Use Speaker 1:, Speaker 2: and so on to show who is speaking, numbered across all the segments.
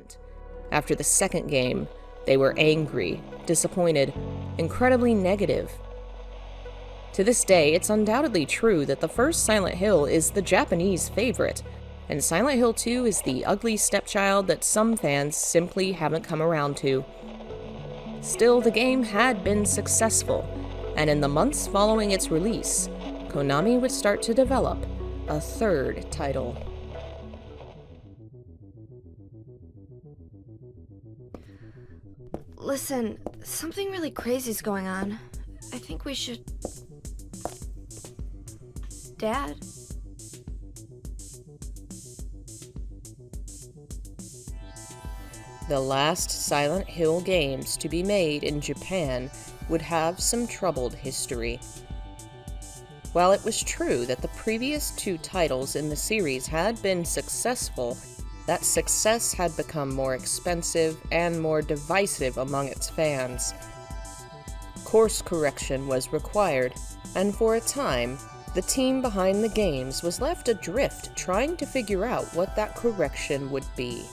Speaker 1: development. After the second game, they were angry, disappointed, incredibly negative. To this day, it's undoubtedly true that the first Silent Hill is the Japanese favorite, and Silent Hill 2 is the ugly stepchild that some fans simply haven't come around to. Still, the game had been successful, and in the months following its release, Konami would start to develop a third title.
Speaker 2: Listen, something really crazy's going on. I think we should... Dad?
Speaker 1: The last Silent Hill games to be made in Japan would have some troubled history. While it was true that the previous two titles in the series had been successful, that success had become more expensive and more divisive among its fans. Course correction was required, and for a time, the team behind the games was left adrift trying to figure out what that correction would be.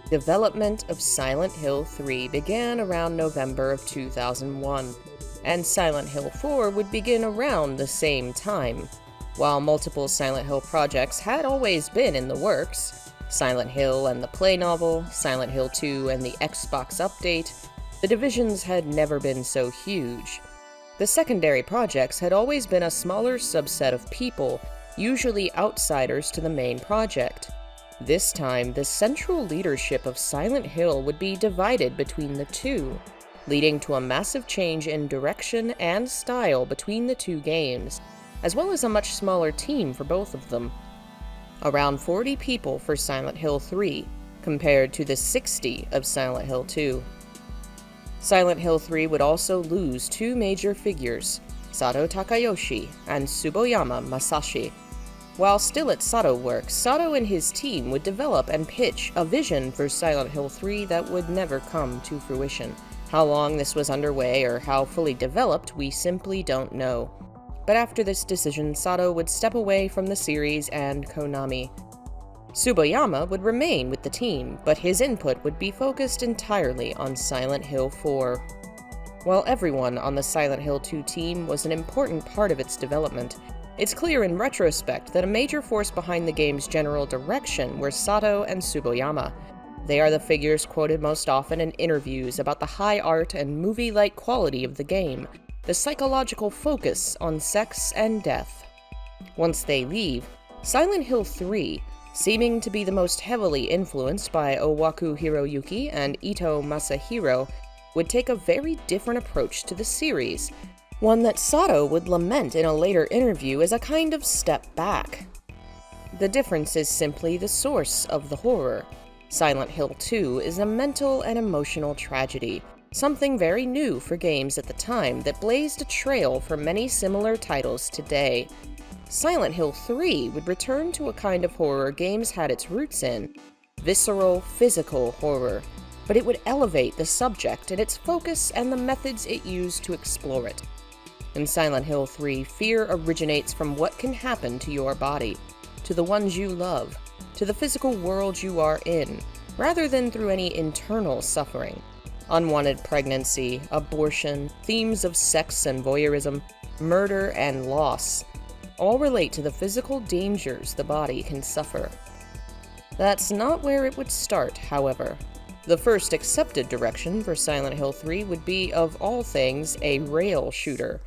Speaker 1: Development of Silent Hill 3 began around November of 2001, and Silent Hill 4 would begin around the same time. While multiple Silent Hill projects had always been in the works, Silent Hill and the play novel, Silent Hill 2 and the Xbox update, the divisions had never been so huge. The secondary projects had always been a smaller subset of people, usually outsiders to the main project. This time, the central leadership of Silent Hill would be divided between the two, leading to a massive change in direction and style between the two games, as well as a much smaller team for both of them. Around 40 people for Silent Hill 3, compared to the 60 of Silent Hill 2. Silent Hill 3 would also lose two major figures, Sato Takayoshi and Tsuboyama Masashi. While still at Sato Works, Sato and his team would develop and pitch a vision for Silent Hill 3 that would never come to fruition. How long this was underway or how fully developed, we simply don't know. But after this decision, Sato would step away from the series and Konami. Tsuboyama would remain with the team, but his input would be focused entirely on Silent Hill 4. While everyone on the Silent Hill 2 team was an important part of its development, it's clear in retrospect that a major force behind the game's general direction were Sato and Tsuboyama. They are the figures quoted most often in interviews about the high art and movie-like quality of the game, the psychological focus on sex and death. Once they leave, Silent Hill 3, seeming to be the most heavily influenced by Owaku Hiroyuki and Ito Masahiro, would take a very different approach to the series, one that Sato would lament in a later interview as a kind of step back. The difference is simply the source of the horror. Silent Hill 2 is a mental and emotional tragedy, something very new for games at the time that blazed a trail for many similar titles today. Silent Hill 3 would return to a kind of horror games had its roots in, visceral, physical horror, but it would elevate the subject and its focus and the methods it used to explore it. In Silent Hill 3, fear originates from what can happen to your body, to the ones you love, to the physical world you are in, rather than through any internal suffering. Unwanted pregnancy, abortion, themes of sex and voyeurism, murder and loss, all relate to the physical dangers the body can suffer. That's not where it would start, however. The first accepted direction for Silent Hill 3 would be, of all things, a rail shooter.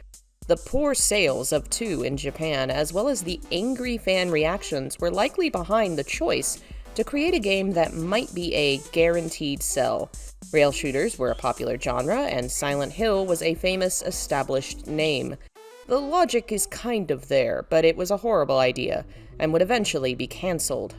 Speaker 1: The poor sales of 2 in Japan, as well as the angry fan reactions, were likely behind the choice to create a game that might be a guaranteed sell. Rail shooters were a popular genre, and Silent Hill was a famous, established name. The logic is kind of there, but it was a horrible idea, and would eventually be cancelled.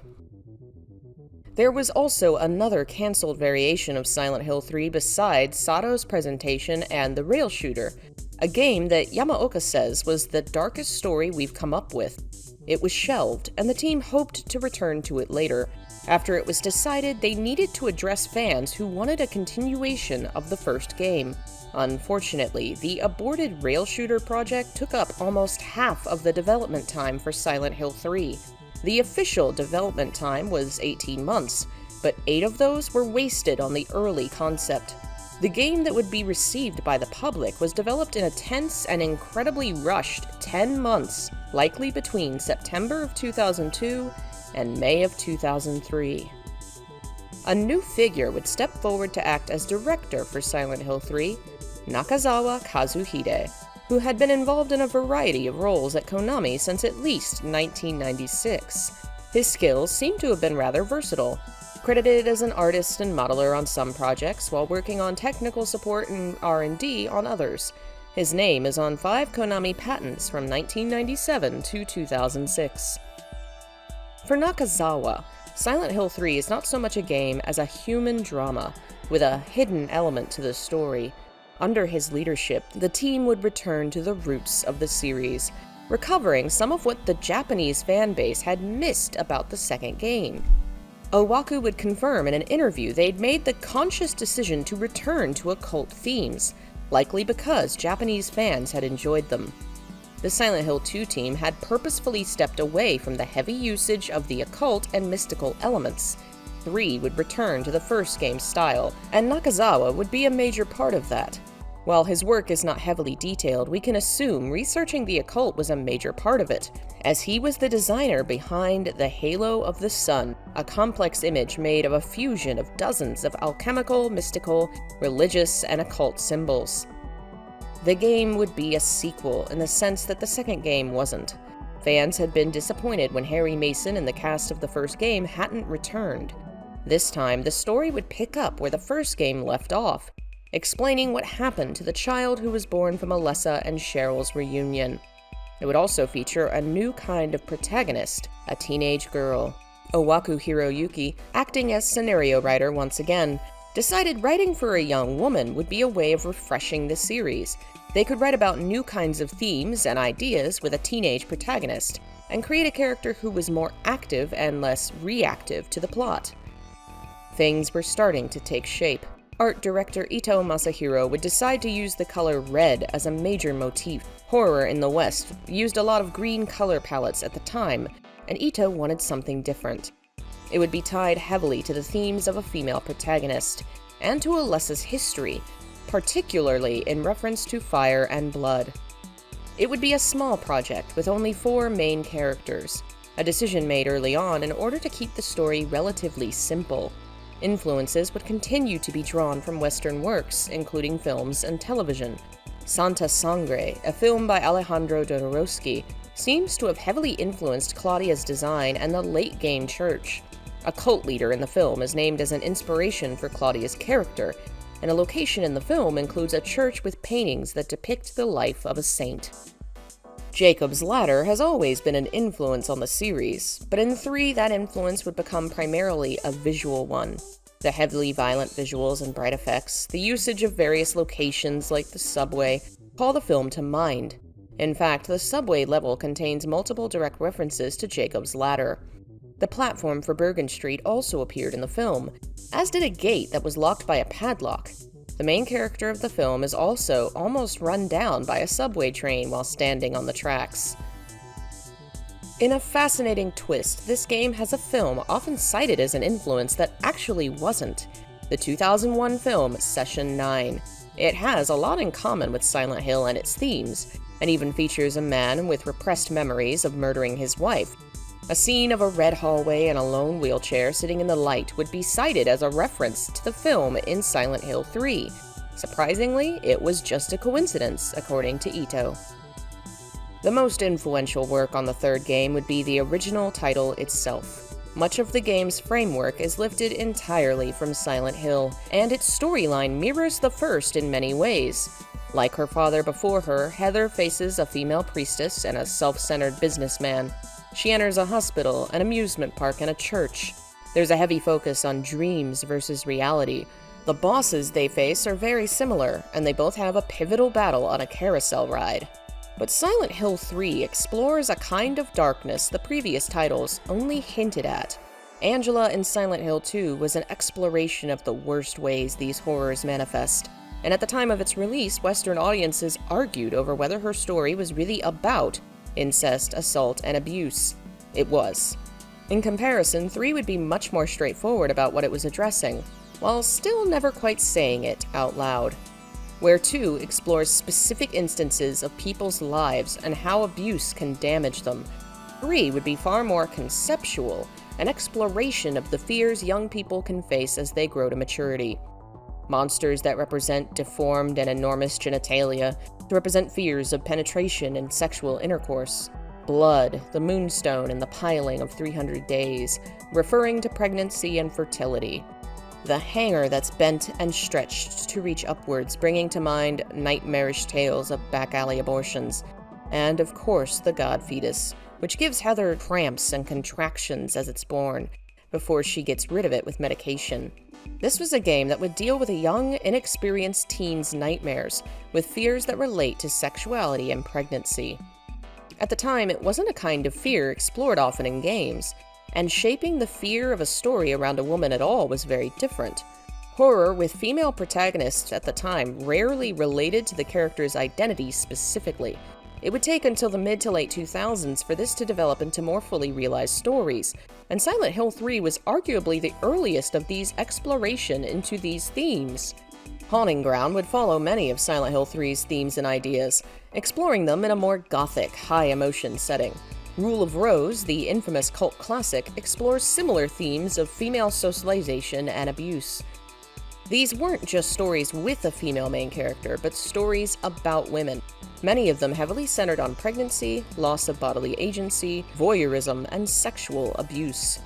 Speaker 1: There was also another cancelled variation of Silent Hill 3 besides Sato's presentation and the rail shooter, a game that Yamaoka says was the darkest story we've come up with. It was shelved, and the team hoped to return to it later, after it was decided they needed to address fans who wanted a continuation of the first game. Unfortunately, the aborted rail shooter project took up almost half of the development time for Silent Hill 3. The official development time was 18 months, but 8 of those were wasted on the early concept. The game that would be received by the public was developed in a tense and incredibly rushed 10 months, likely between September of 2002 and May of 2003. A new figure would step forward to act as director for Silent Hill 3, Nakazawa Kazuhide, who had been involved in a variety of roles at Konami since at least 1996. His skills seem to have been rather versatile, credited as an artist and modeler on some projects while working on technical support and R&D on others. His name is on 5 Konami patents from 1997 to 2006. For Nakazawa, Silent Hill 3 is not so much a game as a human drama, with a hidden element to the story. Under his leadership, the team would return to the roots of the series, recovering some of what the Japanese fanbase had missed about the second game. Owaku would confirm in an interview they'd made the conscious decision to return to occult themes, likely because Japanese fans had enjoyed them. The Silent Hill 2 team had purposefully stepped away from the heavy usage of the occult and mystical elements. 3 would return to the first game's style, and Nakazawa would be a major part of that. While his work is not heavily detailed, we can assume researching the occult was a major part of it, as he was the designer behind the Halo of the Sun, a complex image made of a fusion of dozens of alchemical, mystical, religious, and occult symbols. The game would be a sequel in the sense that the second game wasn't. Fans had been disappointed when Harry Mason and the cast of the first game hadn't returned. This time, the story would pick up where the first game left off, explaining what happened to the child who was born from Alessa and Cheryl's reunion. It would also feature a new kind of protagonist, a teenage girl. Owaku Hiroyuki, acting as scenario writer once again, decided writing for a young woman would be a way of refreshing the series. They could write about new kinds of themes and ideas with a teenage protagonist, and create a character who was more active and less reactive to the plot. Things were starting to take shape. Art director Ito Masahiro would decide to use the color red as a major motif. Horror in the West used a lot of green color palettes at the time, and Ito wanted something different. It would be tied heavily to the themes of a female protagonist, and to Alessa's history, particularly in reference to fire and blood. It would be a small project with only 4 main characters, a decision made early on in order to keep the story relatively simple. Influences would continue to be drawn from Western works, including films and television. Santa Sangre, a film by Alejandro Jodorowsky, seems to have heavily influenced Claudia's design and the late-game church. A cult leader in the film is named as an inspiration for Claudia's character, and a location in the film includes a church with paintings that depict the life of a saint. Jacob's Ladder has always been an influence on the series, but in 3 that influence would become primarily a visual one. The heavily violent visuals and bright effects, the usage of various locations like the subway, call the film to mind. In fact, the subway level contains multiple direct references to Jacob's Ladder. The platform for Bergen Street also appeared in the film, as did a gate that was locked by a padlock. The main character of the film is also almost run down by a subway train while standing on the tracks. In a fascinating twist, this game has a film often cited as an influence that actually wasn't. The 2001 film Session 9. It has a lot in common with Silent Hill and its themes, and even features a man with repressed memories of murdering his wife. A scene of a red hallway and a lone wheelchair sitting in the light would be cited as a reference to the film in Silent Hill 3. Surprisingly, it was just a coincidence, according to Ito. The most influential work on the third game would be the original title itself. Much of the game's framework is lifted entirely from Silent Hill, and its storyline mirrors the first in many ways. Like her father before her, Heather faces a female priestess and a self-centered businessman. She enters a hospital, an amusement park, and a church. There's a heavy focus on dreams versus reality. The bosses they face are very similar, and they both have a pivotal battle on a carousel ride. But Silent Hill 3 explores a kind of darkness the previous titles only hinted at. Angela in Silent Hill 2 was an exploration of the worst ways these horrors manifest, and at the time of its release, Western audiences argued over whether her story was really about incest, assault, and abuse. It was. In comparison, 3 would be much more straightforward about what it was addressing, while still never quite saying it out loud. Where 2 explores specific instances of people's lives and how abuse can damage them, 3 would be far more conceptual, an exploration of the fears young people can face as they grow to maturity. Monsters that represent deformed and enormous genitalia to represent fears of penetration and sexual intercourse. Blood, the moonstone, and the piling of 300 days, referring to pregnancy and fertility. The hanger that's bent and stretched to reach upwards, bringing to mind nightmarish tales of back-alley abortions. And, of course, the god fetus, which gives Heather cramps and contractions as it's born, before she gets rid of it with medication. This was a game that would deal with a young, inexperienced teen's nightmares, with fears that relate to sexuality and pregnancy. At the time, it wasn't a kind of fear explored often in games, and shaping the fear of a story around a woman at all was very different. Horror with female protagonists at the time rarely related to the character's identity specifically. It would take until the mid to late 2000s for this to develop into more fully realized stories, and Silent Hill 3 was arguably the earliest of these exploration into these themes. Haunting Ground would follow many of Silent Hill 3's themes and ideas, exploring them in a more gothic, high-emotion setting. Rule of Rose, the infamous cult classic, explores similar themes of female socialization and abuse. These weren't just stories with a female main character, but stories about women, many of them heavily centered on pregnancy, loss of bodily agency, voyeurism, and sexual abuse.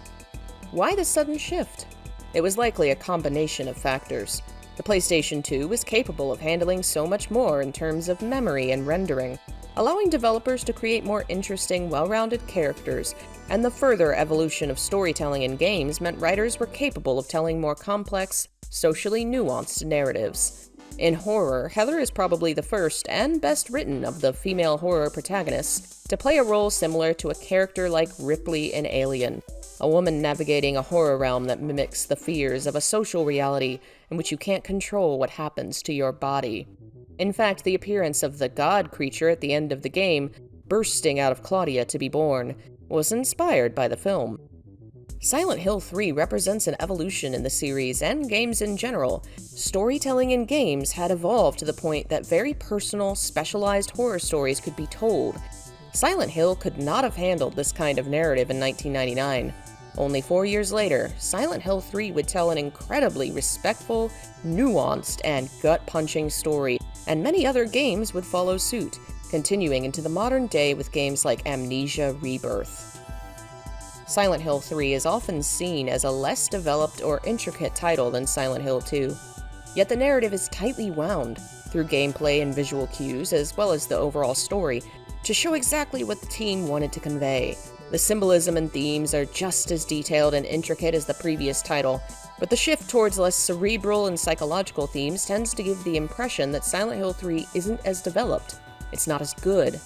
Speaker 1: Why the sudden shift? It was likely a combination of factors. The PlayStation 2 was capable of handling so much more in terms of memory and rendering, allowing developers to create more interesting, well-rounded characters, and the further evolution of storytelling in games meant writers were capable of telling more complex, socially nuanced narratives. In horror, Heather is probably the first and best written of the female horror protagonists to play a role similar to a character like Ripley in Alien, a woman navigating a horror realm that mimics the fears of a social reality in which you can't control what happens to your body. In fact, the appearance of the god creature at the end of the game, bursting out of Claudia to be born, was inspired by the film. Silent Hill 3 represents an evolution in the series and games in general. Storytelling in games had evolved to the point that very personal, specialized horror stories could be told. Silent Hill could not have handled this kind of narrative in 1999. Only 4 years later, Silent Hill 3 would tell an incredibly respectful, nuanced, and gut-punching story, and many other games would follow suit, continuing into the modern day with games like Amnesia Rebirth. Silent Hill 3 is often seen as a less developed or intricate title than Silent Hill 2, yet the narrative is tightly wound, through gameplay and visual cues, as well as the overall story, to show exactly what the team wanted to convey. The symbolism and themes are just as detailed and intricate as the previous title, but the shift towards less cerebral and psychological themes tends to give the impression that Silent Hill 3 isn't as developed. It's not as good.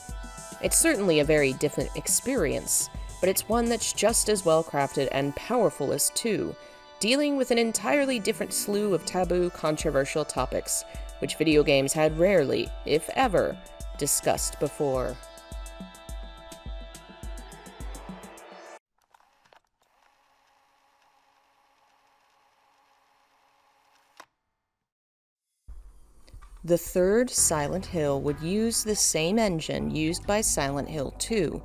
Speaker 1: It's certainly a very different experience, but it's one that's just as well crafted and powerful as 2, dealing with an entirely different slew of taboo, controversial topics, which video games had rarely, if ever, discussed before. The third Silent Hill would use the same engine used by Silent Hill 2,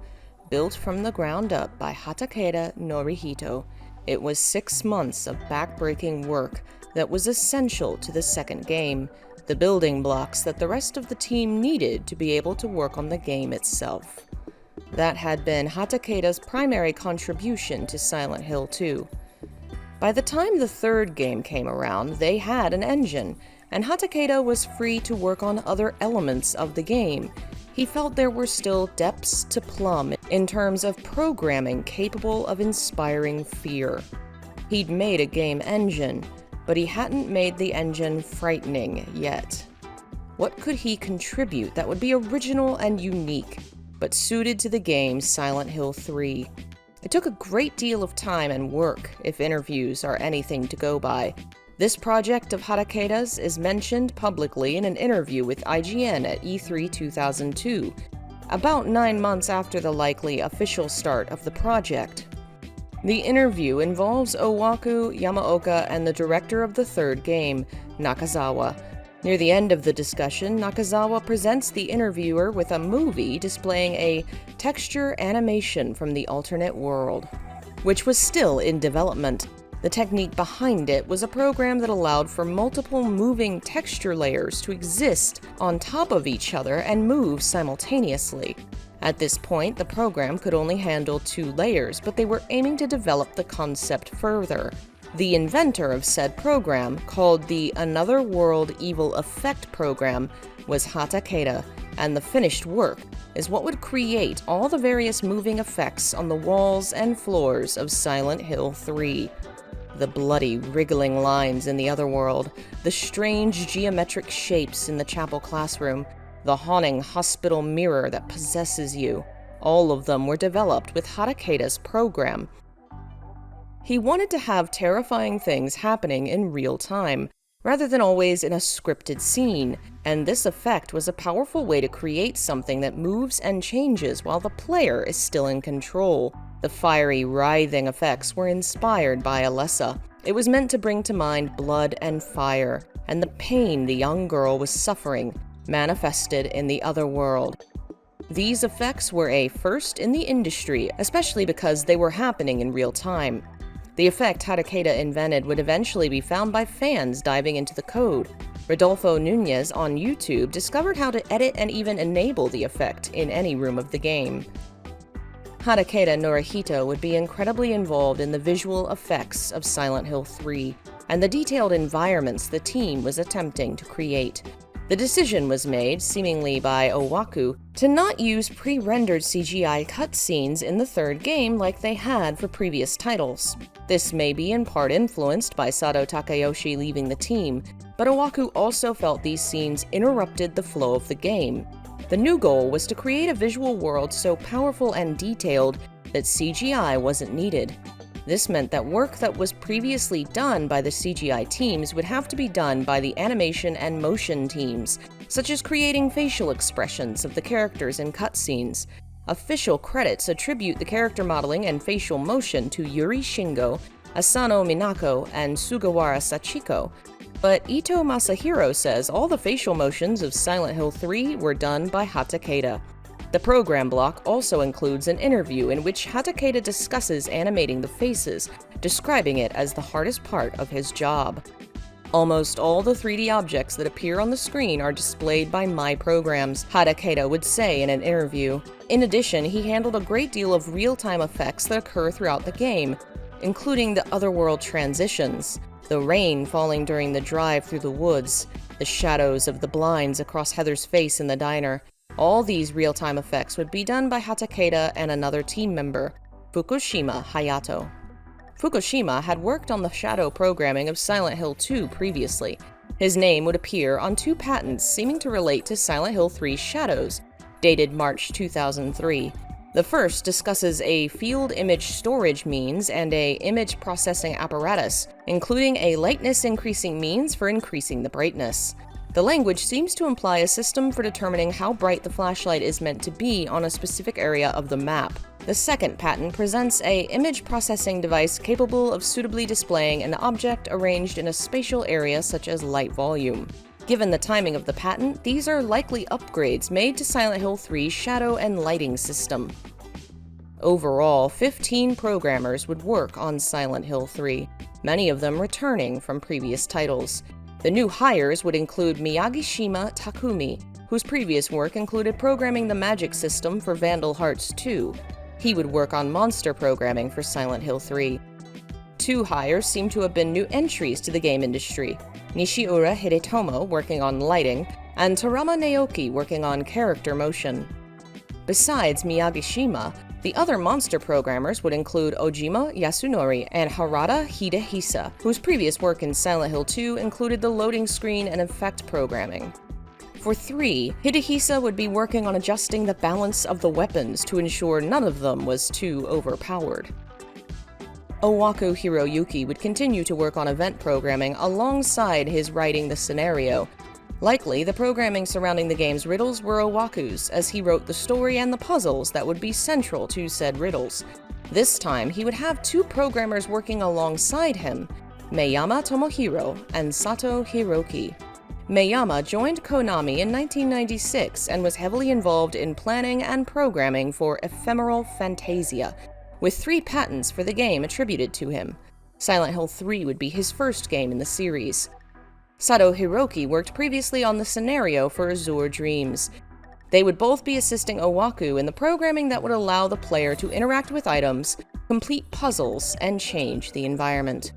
Speaker 1: built from the ground up by Hatakeda Norihito. It was 6 months of backbreaking work that was essential to the second game, the building blocks that the rest of the team needed to be able to work on the game itself. That had been Hatakeda's primary contribution to Silent Hill 2. By the time the third game came around, they had an engine, and Hatakeda was free to work on other elements of the game. He felt there were still depths to plumb in terms of programming capable of inspiring fear. He'd made a game engine, but he hadn't made the engine frightening yet. What could he contribute that would be original and unique, but suited to the game Silent Hill 3? It took a great deal of time and work, if interviews are anything to go by. This project of Hatakeda's is mentioned publicly in an interview with IGN at E3 2002, about 9 months after the likely official start of the project. The interview involves Owaku, Yamaoka, and the director of the third game, Nakazawa. Near the end of the discussion, Nakazawa presents the interviewer with a movie displaying a texture animation from the alternate world, which was still in development. The technique behind it was a program that allowed for multiple moving texture layers to exist on top of each other and move simultaneously. At this point, the program could only handle 2 layers, but they were aiming to develop the concept further. The inventor of said program, called the Another World Evil Effect program, was Hatakeda, and the finished work is what would create all the various moving effects on the walls and floors of Silent Hill 3. The bloody, wriggling lines in the other world, the strange geometric shapes in the chapel classroom, the haunting hospital mirror that possesses you, all of them were developed with Hatakeda's program. He wanted to have terrifying things happening in real time, rather than always in a scripted scene, and this effect was a powerful way to create something that moves and changes while the player is still in control. The fiery, writhing effects were inspired by Alessa. It was meant to bring to mind blood and fire, and the pain the young girl was suffering, manifested in the other world. These effects were a first in the industry, especially because they were happening in real time. The effect Hatakeda invented would eventually be found by fans diving into the code. Rodolfo Nunez on YouTube discovered how to edit and even enable the effect in any room of the game. Hatakeda Norihito would be incredibly involved in the visual effects of Silent Hill 3 and the detailed environments the team was attempting to create. The decision was made, seemingly by Owaku, to not use pre-rendered CGI cutscenes in the third game like they had for previous titles. This may be in part influenced by Sato Takayoshi leaving the team, but Owaku also felt these scenes interrupted the flow of the game. The new goal was to create a visual world so powerful and detailed that CGI wasn't needed. This meant that work that was previously done by the CGI teams would have to be done by the animation and motion teams, such as creating facial expressions of the characters in cutscenes. Official credits attribute the character modeling and facial motion to Yuri Shingo, Asano Minako, and Sugawara Sachiko, but Ito Masahiro says all the facial motions of Silent Hill 3 were done by Hatakeda. The program block also includes an interview in which Hatakeda discusses animating the faces, describing it as the hardest part of his job. Almost all the 3D objects that appear on the screen are displayed by my programs, Hatakeda would say in an interview. In addition, he handled a great deal of real-time effects that occur throughout the game, including the otherworld transitions, the rain falling during the drive through the woods, the shadows of the blinds across Heather's face in the diner. All these real-time effects would be done by Hatakeda and another team member, Fukushima Hayato. Fukushima had worked on the shadow programming of Silent Hill 2 previously. His name would appear on 2 patents seeming to relate to Silent Hill 3's shadows, dated March 2003. The first discusses a field image storage means and a image processing apparatus, including a lightness increasing means for increasing the brightness. The language seems to imply a system for determining how bright the flashlight is meant to be on a specific area of the map. The second patent presents a image processing device capable of suitably displaying an object arranged in a spatial area such as light volume. Given the timing of the patent, these are likely upgrades made to Silent Hill 3's shadow and lighting system. Overall, 15 programmers would work on Silent Hill 3, many of them returning from previous titles. The new hires would include Miyagishima Takumi, whose previous work included programming the magic system for Vandal Hearts 2. He would work on monster programming for Silent Hill 3. 2 hires seem to have been new entries to the game industry: Nishiura Hidetomo working on lighting, and Tarama Naoki working on character motion. Besides Miyagishima, the other monster programmers would include Ojima Yasunori and Harada Hidehisa, whose previous work in Silent Hill 2 included the loading screen and effect programming. For 3, Hidehisa would be working on adjusting the balance of the weapons to ensure none of them was too overpowered. Owaku Hiroyuki would continue to work on event programming alongside his writing the scenario. Likely, the programming surrounding the game's riddles were Owaku's, as he wrote the story and the puzzles that would be central to said riddles. This time, he would have two programmers working alongside him, Meiyama Tomohiro and Sato Hiroki. Meiyama joined Konami in 1996 and was heavily involved in planning and programming for Ephemeral Fantasia, with 3 patents for the game attributed to him. Silent Hill 3 would be his first game in the series. Sato Hiroki worked previously on the scenario for Azure Dreams. They would both be assisting Owaku in the programming that would allow the player to interact with items, complete puzzles, and change the environment.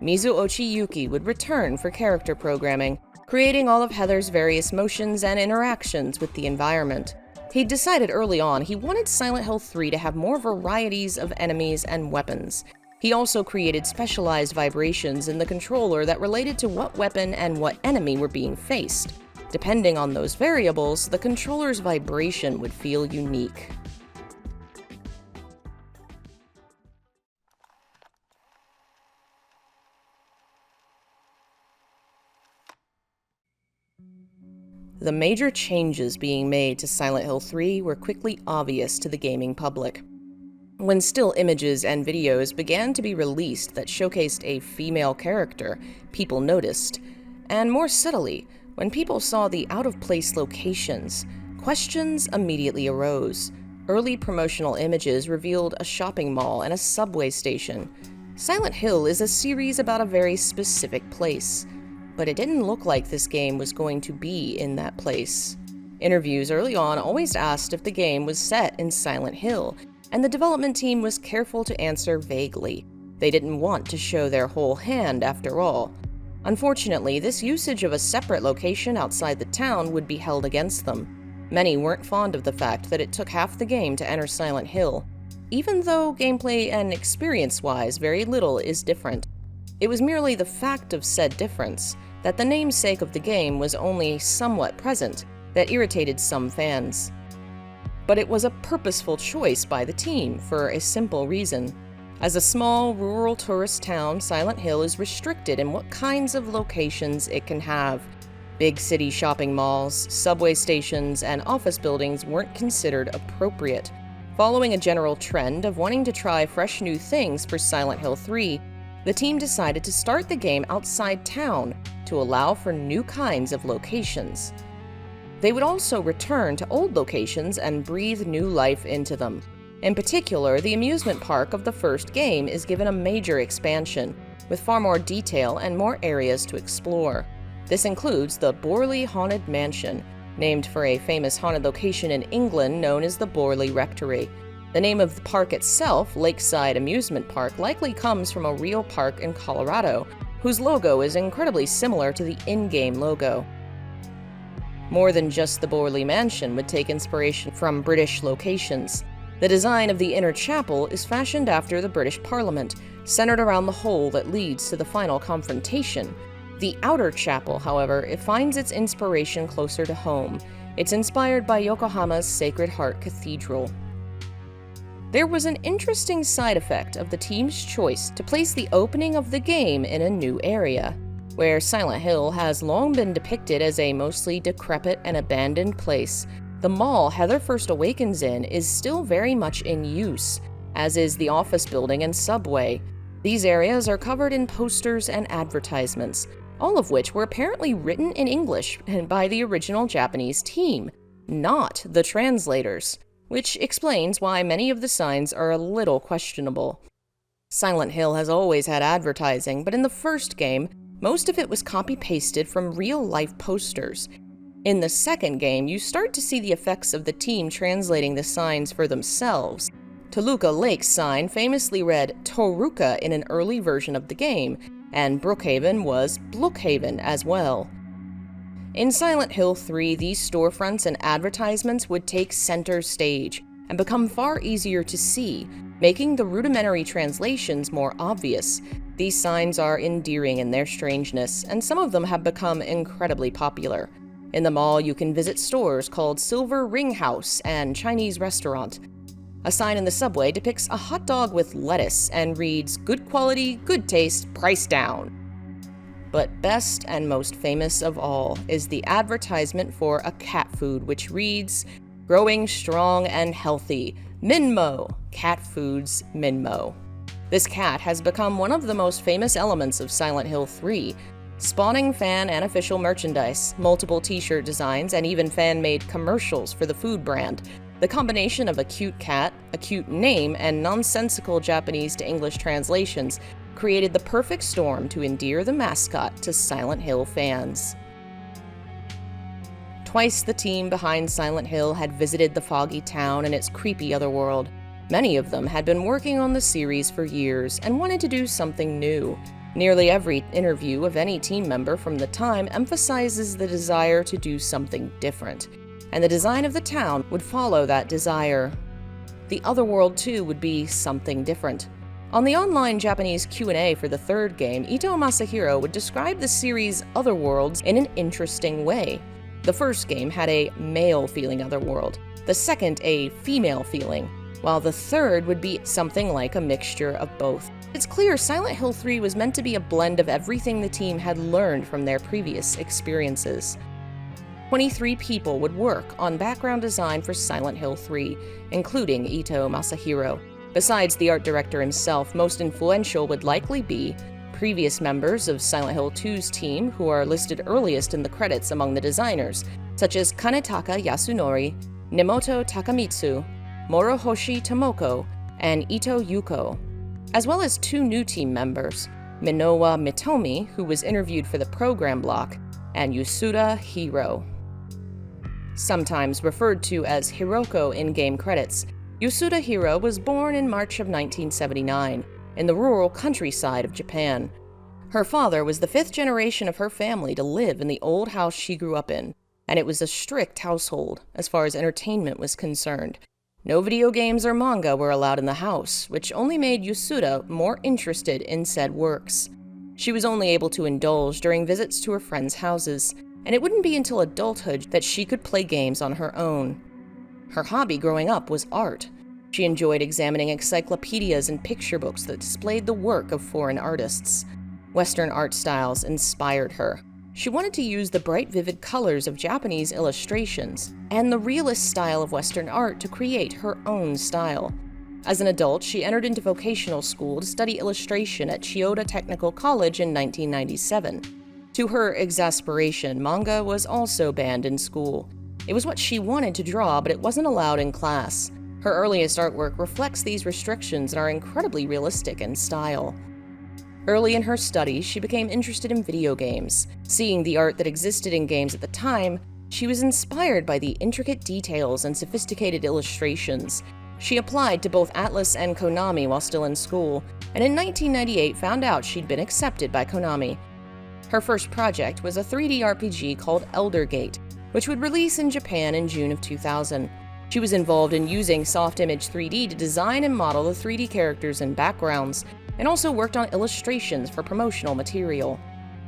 Speaker 1: Mizu Ochiyuki would return for character programming, creating all of Heather's various motions and interactions with the environment. He'd decided early on he wanted Silent Hill 3 to have more varieties of enemies and weapons. He also created specialized vibrations in the controller that related to what weapon and what enemy were being faced. Depending on those variables, the controller's vibration would feel unique. The major changes being made to Silent Hill 3 were quickly obvious to the gaming public. When still images and videos began to be released that showcased a female character, people noticed. And more subtly, when people saw the out-of-place locations, questions immediately arose. Early promotional images revealed a shopping mall and a subway station. Silent Hill is a series about a very specific place, but it didn't look like this game was going to be in that place. Interviews early on always asked if the game was set in Silent Hill, and the development team was careful to answer vaguely. They didn't want to show their whole hand after all. Unfortunately, this usage of a separate location outside the town would be held against them. Many weren't fond of the fact that it took half the game to enter Silent Hill, even though gameplay and experience-wise very little is different. It was merely the fact of said difference, that the namesake of the game was only somewhat present, that irritated some fans. But it was a purposeful choice by the team for a simple reason. As a small, rural tourist town, Silent Hill is restricted in what kinds of locations it can have. Big city shopping malls, subway stations, and office buildings weren't considered appropriate. Following a general trend of wanting to try fresh new things for Silent Hill 3, the team decided to start the game outside town to allow for new kinds of locations. They would also return to old locations and breathe new life into them. In particular, the amusement park of the first game is given a major expansion, with far more detail and more areas to explore. This includes the Borley Haunted Mansion, named for a famous haunted location in England known as the Borley Rectory. The name of the park itself, Lakeside Amusement Park, likely comes from a real park in Colorado, whose logo is incredibly similar to the in-game logo. More than just the Borley Mansion would take inspiration from British locations. The design of the inner chapel is fashioned after the British Parliament, centered around the hole that leads to the final confrontation. The outer chapel, however, it finds its inspiration closer to home. It's inspired by Yokohama's Sacred Heart Cathedral. There was an interesting side effect of the team's choice to place the opening of the game in a new area. Where Silent Hill has long been depicted as a mostly decrepit and abandoned place, the mall Heather first awakens in is still very much in use, as is the office building and subway. These areas are covered in posters and advertisements, all of which were apparently written in English and by the original Japanese team, not the translators, which explains why many of the signs are a little questionable. Silent Hill has always had advertising, but in the first game, most of it was copy-pasted from real-life posters. In the second game, you start to see the effects of the team translating the signs for themselves. Toluca Lake's sign famously read Toruka in an early version of the game, and Brookhaven was Blookhaven as well. In Silent Hill 3, these storefronts and advertisements would take center stage and become far easier to see, making the rudimentary translations more obvious. These signs are endearing in their strangeness, and some of them have become incredibly popular. In the mall, you can visit stores called Silver Ring House and Chinese Restaurant. A sign in the subway depicts a hot dog with lettuce and reads, "Good quality, good taste, price down." But best and most famous of all is the advertisement for a cat food, which reads, growing strong and healthy, Minmo, cat foods Minmo. This cat has become one of the most famous elements of Silent Hill 3, spawning fan and official merchandise, multiple t-shirt designs, and even fan-made commercials for the food brand. The combination of a cute cat, a cute name, and nonsensical Japanese to English translations created the perfect storm to endear the mascot to Silent Hill fans. Twice the team behind Silent Hill had visited the foggy town and its creepy otherworld. Many of them had been working on the series for years and wanted to do something new. Nearly every interview of any team member from the time emphasizes the desire to do something different, and the design of the town would follow that desire. The otherworld, too, would be something different. On the online Japanese Q&A for the third game, Ito Masahiro would describe the series' otherworlds in an interesting way. The first game had a male-feeling otherworld, the second a female-feeling, while the third would be something like a mixture of both. It's clear Silent Hill 3 was meant to be a blend of everything the team had learned from their previous experiences. 23 people would work on background design for Silent Hill 3, including Ito Masahiro. Besides the art director himself, most influential would likely be previous members of Silent Hill 2's team who are listed earliest in the credits among the designers, such as Kanetaka Yasunori, Nemoto Takamitsu, Morohoshi Tomoko, and Ito Yuko, as well as 2 new team members, Minowa Mitomi, who was interviewed for the program block, and Yasuda Hiro. Sometimes referred to as Hiroko in game credits, Yasuda Hiro was born in March of 1979 in the rural countryside of Japan. Her father was the 5th generation of her family to live in the old house she grew up in, and it was a strict household as far as entertainment was concerned. No video games or manga were allowed in the house, which only made Yasuda more interested in said works. She was only able to indulge during visits to her friends' houses, and it wouldn't be until adulthood that she could play games on her own. Her hobby growing up was art. She enjoyed examining encyclopedias and picture books that displayed the work of foreign artists. Western art styles inspired her. She wanted to use the bright, vivid colors of Japanese illustrations and the realist style of Western art to create her own style. As an adult, she entered into vocational school to study illustration at Chiyoda Technical College in 1997. To her exasperation, manga was also banned in school. It was what she wanted to draw, but it wasn't allowed in class. Her earliest artwork reflects these restrictions and are incredibly realistic in style. Early in her studies, she became interested in video games. Seeing the art that existed in games at the time, she was inspired by the intricate details and sophisticated illustrations. She applied to both Atlus and Konami while still in school, and in 1998 found out she'd been accepted by Konami. Her first project was a 3D RPG called Elder Gate, which would release in Japan in June of 2000. She was involved in using Soft Image 3D to design and model the 3D characters and backgrounds, and also worked on illustrations for promotional material.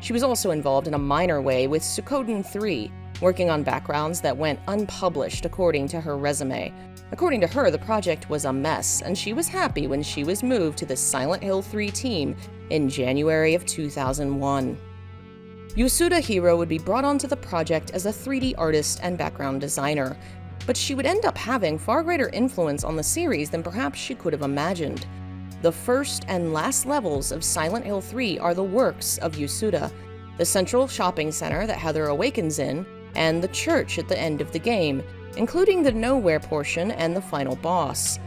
Speaker 1: She was also involved in a minor way with Suikoden 3, working on backgrounds that went unpublished according to her resume. According to her, the project was a mess, and she was happy when she was moved to the Silent Hill 3 team in January of 2001. Yasuda Hiro would be brought onto the project as a 3D artist and background designer, but she would end up having far greater influence on the series than perhaps she could have imagined. The first and last levels of Silent Hill 3 are the works of Yasuda, the central shopping center that Heather awakens in, and the church at the end of the game, including the nowhere portion and the final boss.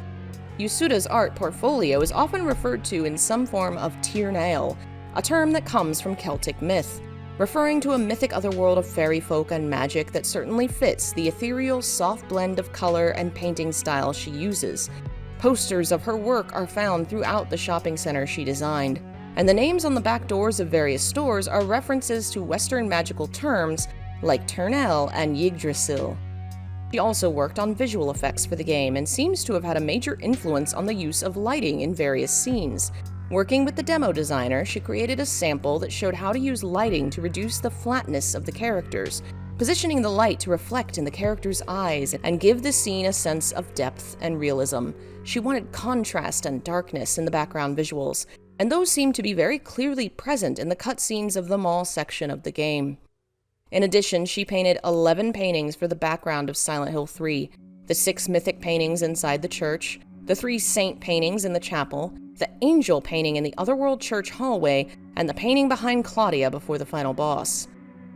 Speaker 1: Yasuda's art portfolio is often referred to in some form of Tirnael, a term that comes from Celtic myth, referring to a mythic otherworld of fairy folk and magic that certainly fits the ethereal, soft blend of color and painting style she uses. Posters of her work are found throughout the shopping center she designed, and the names on the back doors of various stores are references to Western magical terms like Turnell and Yggdrasil. She also worked on visual effects for the game and seems to have had a major influence on the use of lighting in various scenes. Working with the demo designer, she created a sample that showed how to use lighting to reduce the flatness of the characters, positioning the light to reflect in the characters' eyes and give the scene a sense of depth and realism. She wanted contrast and darkness in the background visuals, and those seem to be very clearly present in the cutscenes of the mall section of the game. In addition, she painted 11 paintings for the background of Silent Hill 3. the 6 mythic paintings inside the church, the 3 saint paintings in the chapel, the angel painting in the Otherworld church hallway, and the painting behind Claudia before the final boss.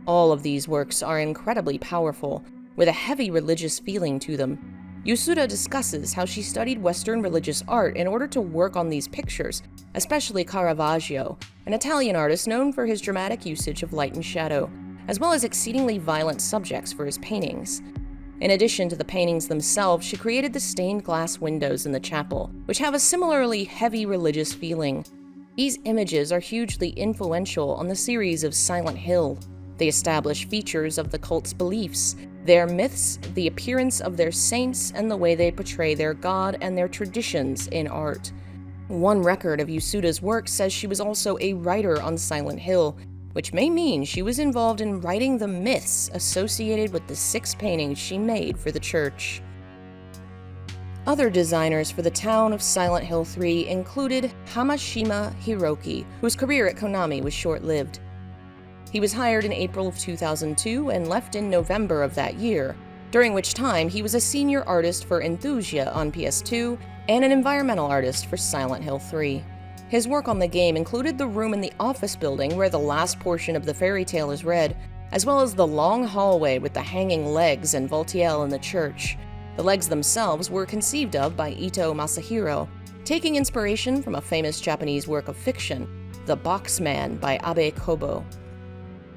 Speaker 1: All of these works are incredibly powerful, with a heavy religious feeling to them. Yasuda discusses how she studied Western religious art in order to work on these pictures, especially Caravaggio, an Italian artist known for his dramatic usage of light and shadow, as well as exceedingly violent subjects for his paintings. In addition to the paintings themselves, she created the stained glass windows in the chapel, which have a similarly heavy religious feeling. These images are hugely influential on the series of Silent Hill. They establish features of the cult's beliefs, their myths, the appearance of their saints, and the way they portray their god and their traditions in art. One record of Yasuda's work says she was also a writer on Silent Hill, which may mean she was involved in writing the myths associated with the 6 paintings she made for the church. Other designers for the town of Silent Hill 3 included Hamashima Hiroki, whose career at Konami was short-lived. He was hired in April of 2002 and left in November of that year, during which time he was a senior artist for Enthusia on PS2 and an environmental artist for Silent Hill 3. His work on the game included the room in the office building where the last portion of the fairy tale is read, as well as the long hallway with the hanging legs and Voltiel in the church. The legs themselves were conceived of by Ito Masahiro, taking inspiration from a famous Japanese work of fiction, The Boxman by Abe Kobo.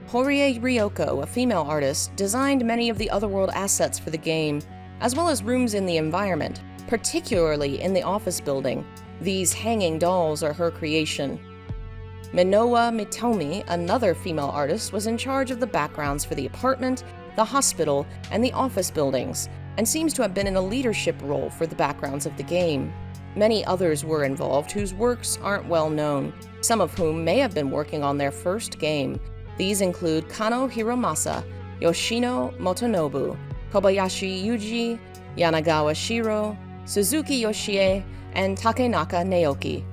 Speaker 1: Horie Ryoko, a female artist, designed many of the Otherworld assets for the game, as well as rooms in the environment, particularly in the office building. These hanging dolls are her creation. Minowa Mitomi, another female artist, was in charge of the backgrounds for the apartment, the hospital, and the office buildings, and seems to have been in a leadership role for the backgrounds of the game. Many others were involved whose works aren't well known, some of whom may have been working on their first game. These include Kano Hiromasa, Yoshino Motonobu, Kobayashi Yuji, Yanagawa Shiro, Suzuki Yoshie, and Takenaka Naoki.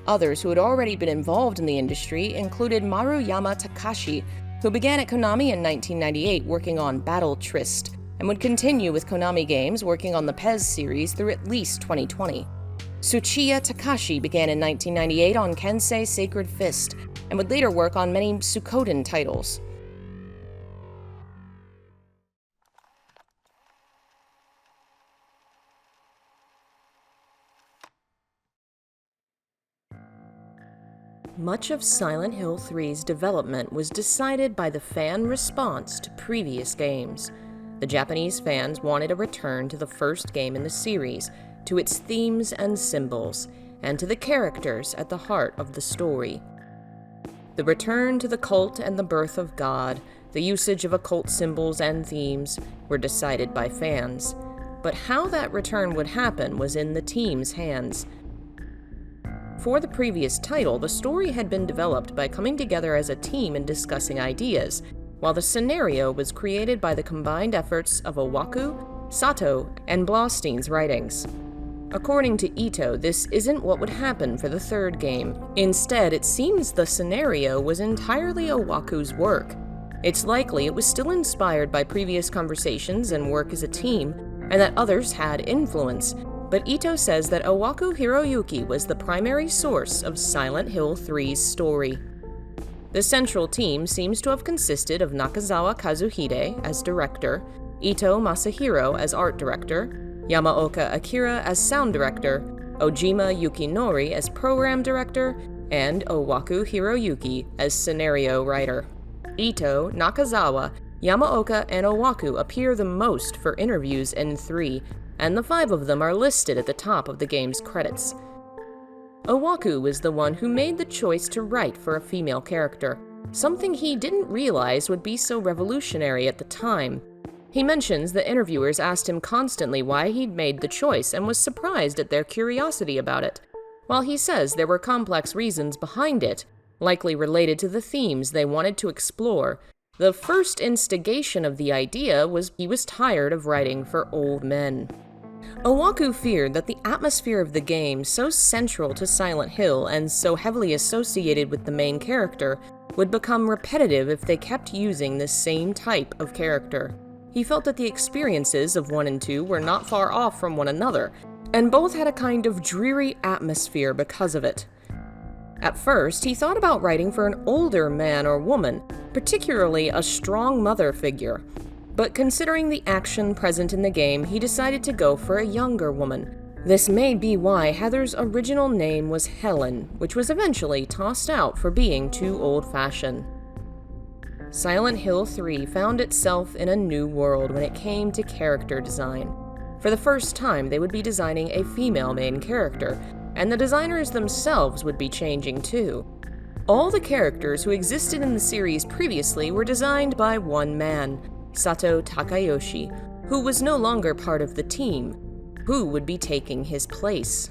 Speaker 1: Others who had already been involved in the industry included Maruyama Takashi, who began at Konami in 1998 working on Battle Trist, and would continue with Konami games working on the Pez series through at least 2020. Tsuchiya Takashi began in 1998 on Kensei Sacred Fist, and would later work on many Suikoden titles. Much of Silent Hill 3's development was decided by the fan response to previous games. The Japanese fans wanted a return to the first game in the series, to its themes and symbols, and to the characters at the heart of the story. The return to the cult and the birth of God, the usage of occult symbols and themes, were decided by fans. But how that return would happen was in the team's hands. For the previous title, the story had been developed by coming together as a team and discussing ideas, while the scenario was created by the combined efforts of Owaku, Sato, and Blaustein's writings. According to Ito, this isn't what would happen for the third game. Instead, it seems the scenario was entirely Owaku's work. It's likely it was still inspired by previous conversations and work as a team, and that others had influence, but Ito says that Owaku Hiroyuki was the primary source of Silent Hill 3's story. The central team seems to have consisted of Nakazawa Kazuhide as director, Ito Masahiro as art director, Yamaoka Akira as sound director, Ojima Yukinori as program director, and Owaku Hiroyuki as scenario writer. Ito, Nakazawa, Yamaoka, and Owaku appear the most for interviews in 3, and the 5 of them are listed at the top of the game's credits. Owaku was the one who made the choice to write for a female character, something he didn't realize would be so revolutionary at the time. He mentions that interviewers asked him constantly why he'd made the choice and was surprised at their curiosity about it. While he says there were complex reasons behind it, likely related to the themes they wanted to explore, the first instigation of the idea was he was tired of writing for old men. Owaku feared that the atmosphere of the game, so central to Silent Hill and so heavily associated with the main character, would become repetitive if they kept using this same type of character. He felt that the experiences of 1 and 2 were not far off from one another, and both had a kind of dreary atmosphere because of it. At first, he thought about writing for an older man or woman, particularly a strong mother figure. But considering the action present in the game, he decided to go for a younger woman. This may be why Heather's original name was Helen, which was eventually tossed out for being too old-fashioned. Silent Hill 3 found itself in a new world when it came to character design. For the first time, they would be designing a female main character, and the designers themselves would be changing too. All the characters who existed in the series previously were designed by one man, Sato Takayoshi, who was no longer part of the team. Who would be taking his place?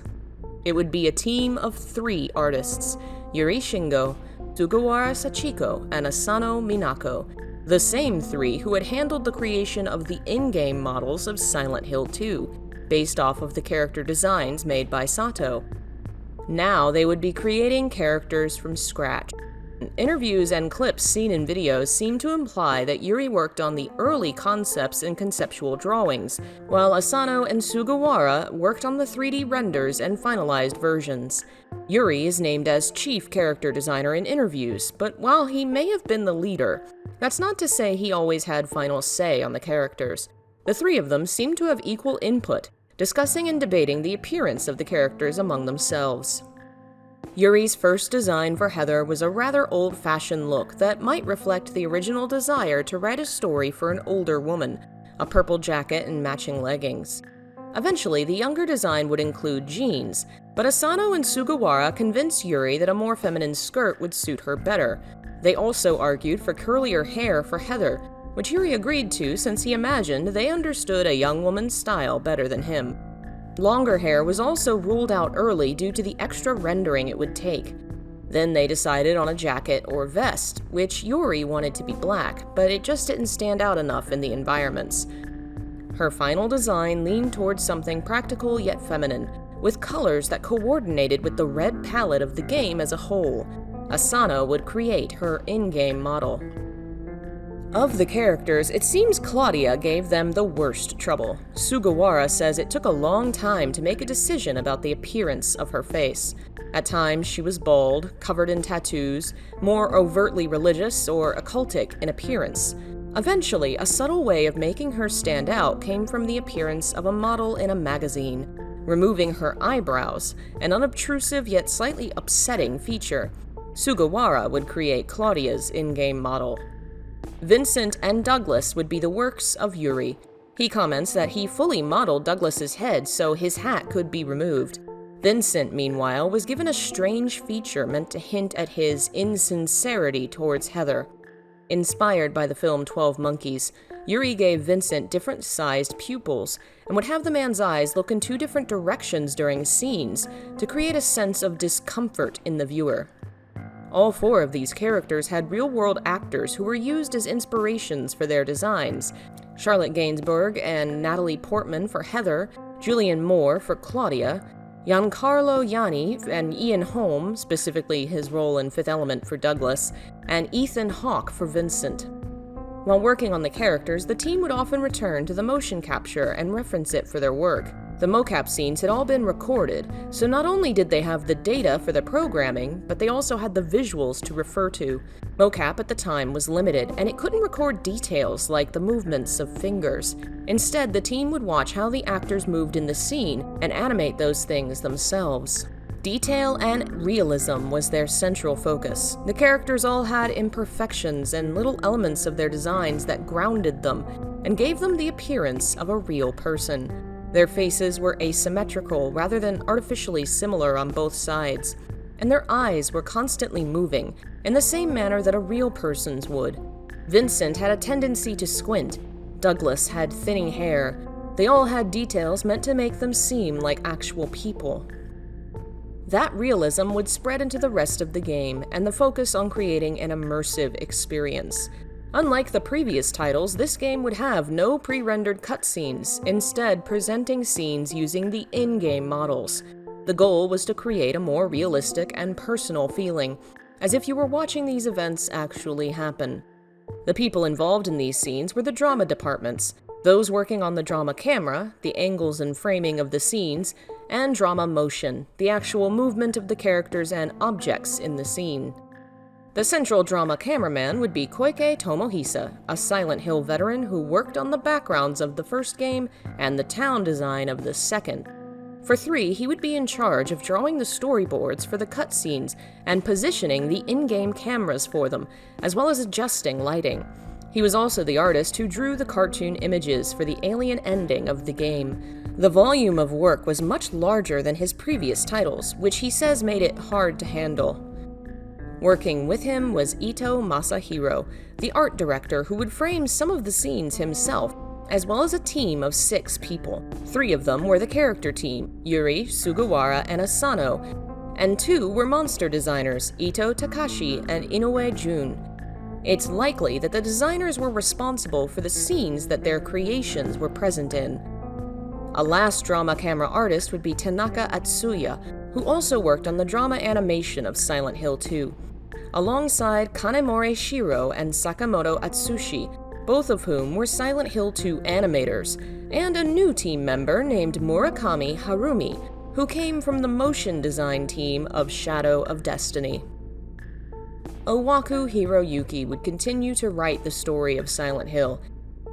Speaker 1: It would be a team of 3 artists, Yuri Shingo, Sugawara Sachiko, and Asano Minako, the same 3 who had handled the creation of the in-game models of Silent Hill 2, based off of the character designs made by Sato. Now they would be creating characters from scratch. Interviews and clips seen in videos seem to imply that Yuri worked on the early concepts and conceptual drawings, while Asano and Sugawara worked on the 3D renders and finalized versions. Yuri is named as chief character designer in interviews, but while he may have been the leader, that's not to say he always had final say on the characters. The 3 of them seem to have equal input, discussing and debating the appearance of the characters among themselves. Yuri's first design for Heather was a rather old-fashioned look that might reflect the original desire to write a story for an older woman, a purple jacket and matching leggings. Eventually, the younger design would include jeans, but Asano and Sugawara convinced Yuri that a more feminine skirt would suit her better. They also argued for curlier hair for Heather, which Yuri agreed to since he imagined they understood a young woman's style better than him. Longer hair was also ruled out early due to the extra rendering it would take. Then they decided on a jacket or vest, which Yuri wanted to be black, but it just didn't stand out enough in the environments. Her final design leaned towards something practical yet feminine, with colors that coordinated with the red palette of the game as a whole. Asano would create her in-game model. Of the characters, it seems Claudia gave them the worst trouble. Sugawara says it took a long time to make a decision about the appearance of her face. At times, she was bald, covered in tattoos, more overtly religious or occultic in appearance. Eventually, a subtle way of making her stand out came from the appearance of a model in a magazine, removing her eyebrows, an unobtrusive yet slightly upsetting feature. Sugawara would create Claudia's in-game model. Vincent and Douglas would be the works of Yuri. He comments that he fully modeled Douglas's head so his hat could be removed. Vincent, meanwhile, was given a strange feature meant to hint at his insincerity towards Heather. Inspired by the film 12 Monkeys, Yuri gave Vincent different-sized pupils and would have the man's eyes look in 2 different directions during scenes to create a sense of discomfort in the viewer. All 4 of these characters had real-world actors who were used as inspirations for their designs. Charlotte Gainsbourg and Natalie Portman for Heather, Julianne Moore for Claudia, Giancarlo Gianni and Ian Holm, specifically his role in Fifth Element for Douglas, and Ethan Hawke for Vincent. While working on the characters, the team would often return to the motion capture and reference it for their work. The mocap scenes had all been recorded, so not only did they have the data for the programming, but they also had the visuals to refer to. Mocap at the time was limited, and it couldn't record details like the movements of fingers. Instead, the team would watch how the actors moved in the scene and animate those things themselves. Detail and realism was their central focus. The characters all had imperfections and little elements of their designs that grounded them and gave them the appearance of a real person. Their faces were asymmetrical rather than artificially similar on both sides, and their eyes were constantly moving in the same manner that a real person's would. Vincent had a tendency to squint. Douglas had thinning hair. They all had details meant to make them seem like actual people. That realism would spread into the rest of the game and the focus on creating an immersive experience. Unlike the previous titles, this game would have no pre-rendered cutscenes, instead presenting scenes using the in-game models. The goal was to create a more realistic and personal feeling, as if you were watching these events actually happen. The people involved in these scenes were the drama departments, those working on the drama camera, the angles and framing of the scenes, and drama motion, the actual movement of the characters and objects in the scene. The central drama cameraman would be Koike Tomohisa, a Silent Hill veteran who worked on the backgrounds of the first game and the town design of the second. For 3, he would be in charge of drawing the storyboards for the cutscenes and positioning the in-game cameras for them, as well as adjusting lighting. He was also the artist who drew the cartoon images for the alien ending of the game. The volume of work was much larger than his previous titles, which he says made it hard to handle. Working with him was Ito Masahiro, the art director who would frame some of the scenes himself, as well as a team of 6 people. 3 of them were the character team, Yuri, Sugawara, and Asano, and 2 were monster designers, Ito Takashi and Inoue Jun. It's likely that the designers were responsible for the scenes that their creations were present in. A last drama camera artist would be Tanaka Atsuya, who also worked on the drama animation of Silent Hill 2, alongside Kanemori Shiro and Sakamoto Atsushi, both of whom were Silent Hill 2 animators, and a new team member named Murakami Harumi, who came from the motion design team of Shadow of Destiny. Owaku Hiroyuki would continue to write the story of Silent Hill,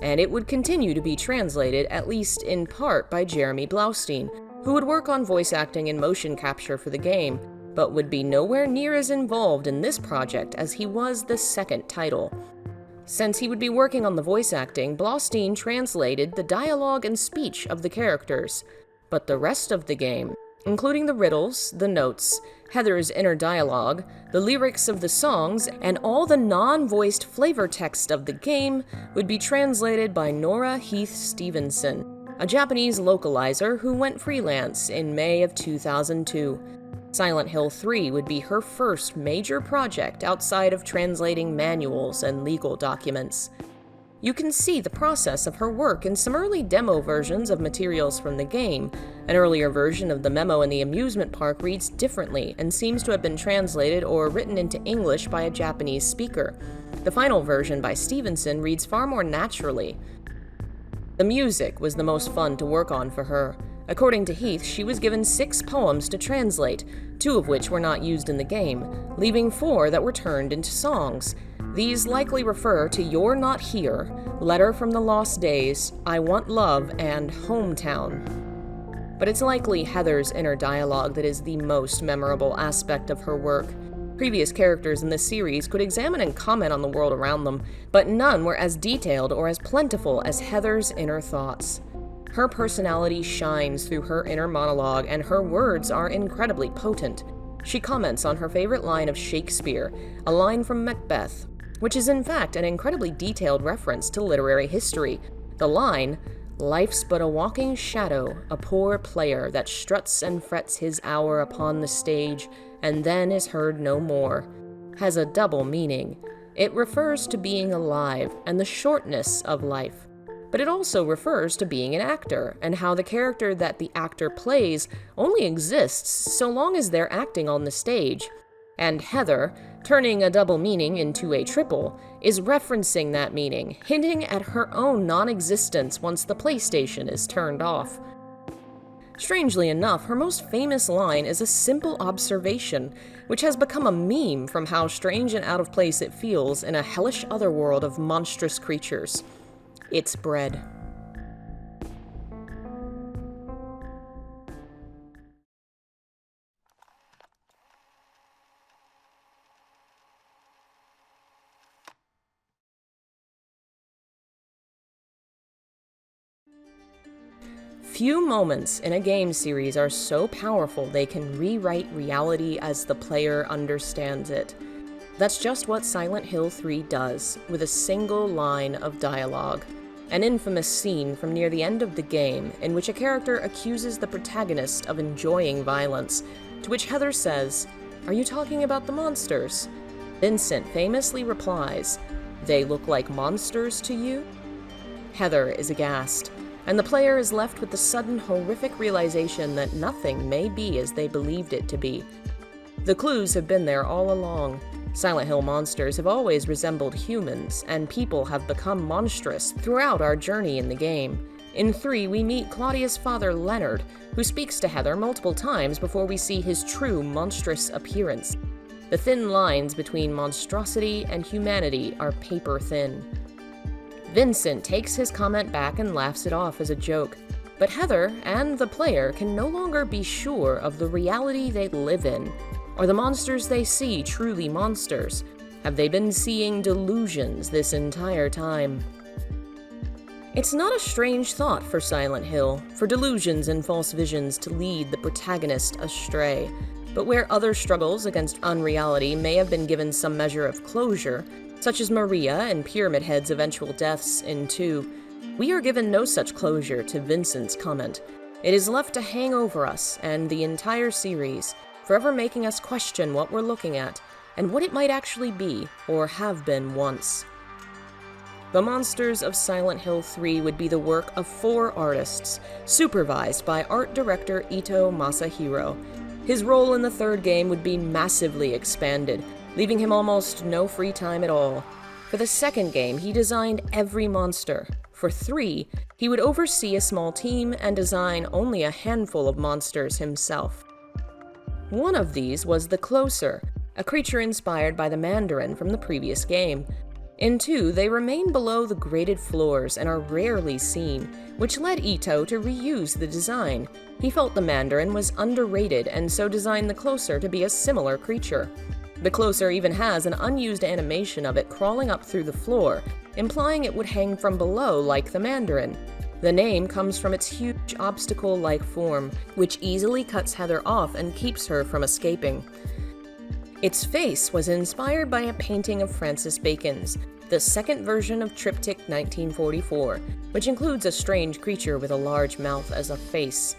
Speaker 1: and it would continue to be translated, at least in part, by Jeremy Blaustein, who would work on voice acting and motion capture for the game, but would be nowhere near as involved in this project as he was the second title. Since he would be working on the voice acting, Blaustein translated the dialogue and speech of the characters, but the rest of the game, including the riddles, the notes, Heather's inner dialogue, the lyrics of the songs, and all the non-voiced flavor text of the game would be translated by Nora Heath Stevenson, a Japanese localizer who went freelance in May of 2002. Silent Hill 3 would be her first major project outside of translating manuals and legal documents. You can see the process of her work in some early demo versions of materials from the game. An earlier version of the memo in the amusement park reads differently and seems to have been translated or written into English by a Japanese speaker. The final version by Stevenson reads far more naturally. The music was the most fun to work on for her. According to Heath, she was given 6 poems to translate, 2 of which were not used in the game, leaving 4 that were turned into songs. These likely refer to You're Not Here, Letter from the Lost Days, I Want Love, and Hometown. But it's likely Heather's inner dialogue that is the most memorable aspect of her work. Previous characters in this series could examine and comment on the world around them, but none were as detailed or as plentiful as Heather's inner thoughts. Her personality shines through her inner monologue, and her words are incredibly potent. She comments on her favorite line of Shakespeare, a line from Macbeth, which is in fact an incredibly detailed reference to literary history. The line, "Life's but a walking shadow, a poor player that struts and frets his hour upon the stage, and then is heard no more," has a double meaning. It refers to being alive and the shortness of life, but it also refers to being an actor and how the character that the actor plays only exists so long as they're acting on the stage. And Heather, turning a double meaning into a triple, is referencing that meaning, hinting at her own non-existence once the PlayStation is turned off. Strangely enough, her most famous line is a simple observation, which has become a meme from how strange and out of place it feels in a hellish otherworld of monstrous creatures. It's bread. Few moments in a game series are so powerful they can rewrite reality as the player understands it. That's just what Silent Hill 3 does, with a single line of dialogue. An infamous scene from near the end of the game, in which a character accuses the protagonist of enjoying violence, to which Heather says, "Are you talking about the monsters?" Vincent famously replies, "They look like monsters to you?" Heather is aghast, and the player is left with the sudden horrific realization that nothing may be as they believed it to be. The clues have been there all along. Silent Hill monsters have always resembled humans, and people have become monstrous throughout our journey in the game. In 3, we meet Claudia's father, Leonard, who speaks to Heather multiple times before we see his true monstrous appearance. The thin lines between monstrosity and humanity are paper thin. Vincent takes his comment back and laughs it off as a joke, but Heather and the player can no longer be sure of the reality they live in. Are the monsters they see truly monsters? Have they been seeing delusions this entire time? It's not a strange thought for Silent Hill, for delusions and false visions to lead the protagonist astray. But where other struggles against unreality may have been given some measure of closure, such as Maria and Pyramid Head's eventual deaths in 2, we are given no such closure to Vincent's comment. It is left to hang over us and the entire series, forever making us question what we're looking at and what it might actually be or have been once. The monsters of Silent Hill 3 would be the work of 4 artists, supervised by art director Ito Masahiro. His role in the 3rd game would be massively expanded, leaving him almost no free time at all. For the 2nd game, he designed every monster. For 3, he would oversee a small team and design only a handful of monsters himself. One of these was the Closer, a creature inspired by the Mandarin from the previous game. In 2, they remain below the grated floors and are rarely seen, which led Ito to reuse the design. He felt the Mandarin was underrated and so designed the Closer to be a similar creature. The Closer even has an unused animation of it crawling up through the floor, implying it would hang from below like the Mandarin. The name comes from its huge obstacle-like form, which easily cuts Heather off and keeps her from escaping. Its face was inspired by a painting of Francis Bacon's, the 2nd version of Triptych 1944, which includes a strange creature with a large mouth as a face.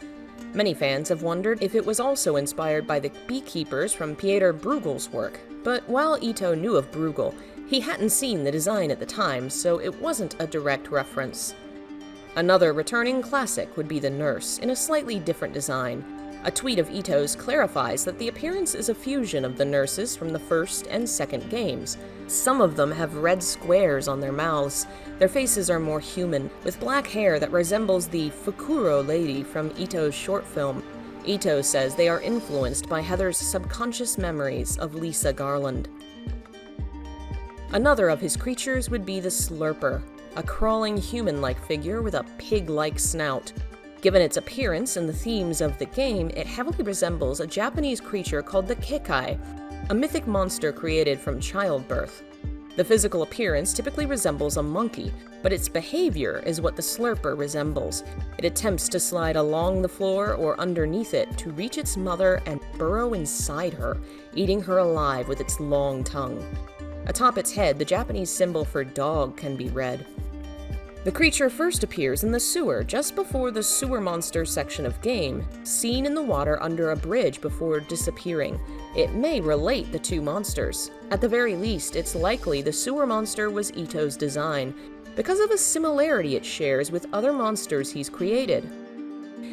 Speaker 1: Many fans have wondered if it was also inspired by the beekeepers from Pieter Bruegel's work, but while Ito knew of Bruegel, he hadn't seen the design at the time, so it wasn't a direct reference. Another returning classic would be the Nurse, in a slightly different design. A tweet of Ito's clarifies that the appearance is a fusion of the nurses from the 1st and 2nd games. Some of them have red squares on their mouths. Their faces are more human, with black hair that resembles the Fukuro lady from Ito's short film. Ito says they are influenced by Heather's subconscious memories of Lisa Garland. Another of his creatures would be the Slurper, a crawling human-like figure with a pig-like snout. Given its appearance and the themes of the game, it heavily resembles a Japanese creature called the Kekai, a mythic monster created from childbirth. The physical appearance typically resembles a monkey, but its behavior is what the Slurper resembles. It attempts to slide along the floor or underneath it to reach its mother and burrow inside her, eating her alive with its long tongue. Atop its head, the Japanese symbol for dog can be read. The creature first appears in the sewer just before the sewer monster section of game, seen in the water under a bridge before disappearing. It may relate the two monsters. At the very least, it's likely the sewer monster was Ito's design, because of a similarity it shares with other monsters he's created.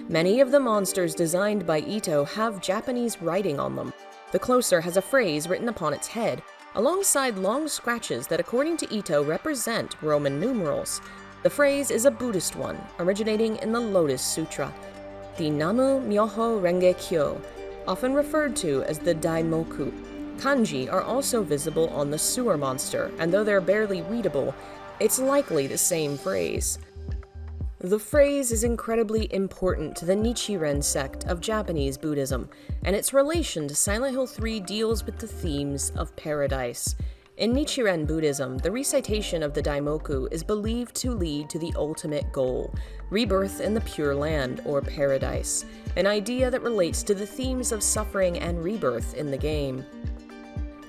Speaker 1: Many of the monsters designed by Ito have Japanese writing on them. The Closer has a phrase written upon its head, alongside long scratches that according to Ito represent Roman numerals. The phrase is a Buddhist one, originating in the Lotus Sutra, the Namu Myoho Renge Kyo, often referred to as the Daimoku. Kanji are also visible on the sewer monster, and though they're barely readable, it's likely the same phrase. The phrase is incredibly important to the Nichiren sect of Japanese Buddhism, and its relation to Silent Hill 3 deals with the themes of paradise. In Nichiren Buddhism, the recitation of the Daimoku is believed to lead to the ultimate goal, rebirth in the Pure Land, or paradise, an idea that relates to the themes of suffering and rebirth in the game.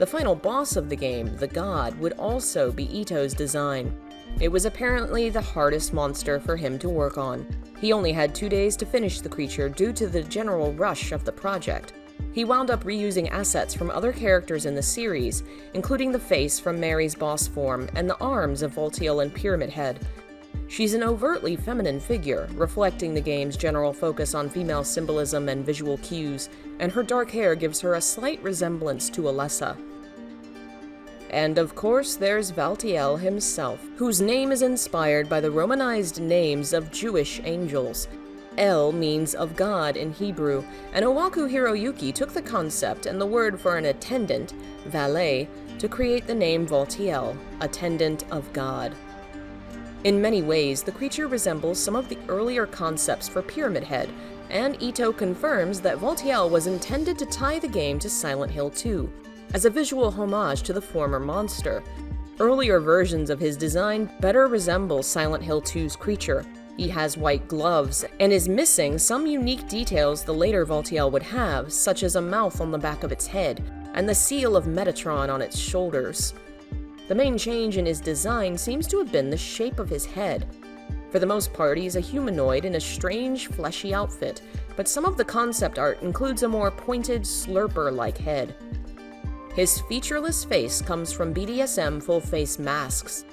Speaker 1: The final boss of the game, the God, would also be Ito's design. It was apparently the hardest monster for him to work on. He only had 2 days to finish the creature due to the general rush of the project. He wound up reusing assets from other characters in the series, including the face from Mary's boss form and the arms of Voltiel and Pyramid Head. She's an overtly feminine figure, reflecting the game's general focus on female symbolism and visual cues, and her dark hair gives her a slight resemblance to Alessa. And of course, there's Valtiel himself, whose name is inspired by the Romanized names of Jewish angels. El means of God in Hebrew, and Owaku Hiroyuki took the concept and the word for an attendant, valet, to create the name Valtiel, attendant of God. In many ways, the creature resembles some of the earlier concepts for Pyramid Head, and Ito confirms that Valtiel was intended to tie the game to Silent Hill 2, as a visual homage to the former monster. Earlier versions of his design better resemble Silent Hill 2's creature. He has white gloves, and is missing some unique details the later Valtiel would have, such as a mouth on the back of its head, and the seal of Metatron on its shoulders. The main change in his design seems to have been the shape of his head. For the most part, he's a humanoid in a strange, fleshy outfit, but some of the concept art includes a more pointed, slurper-like head. His featureless face comes from BDSM full-face masks.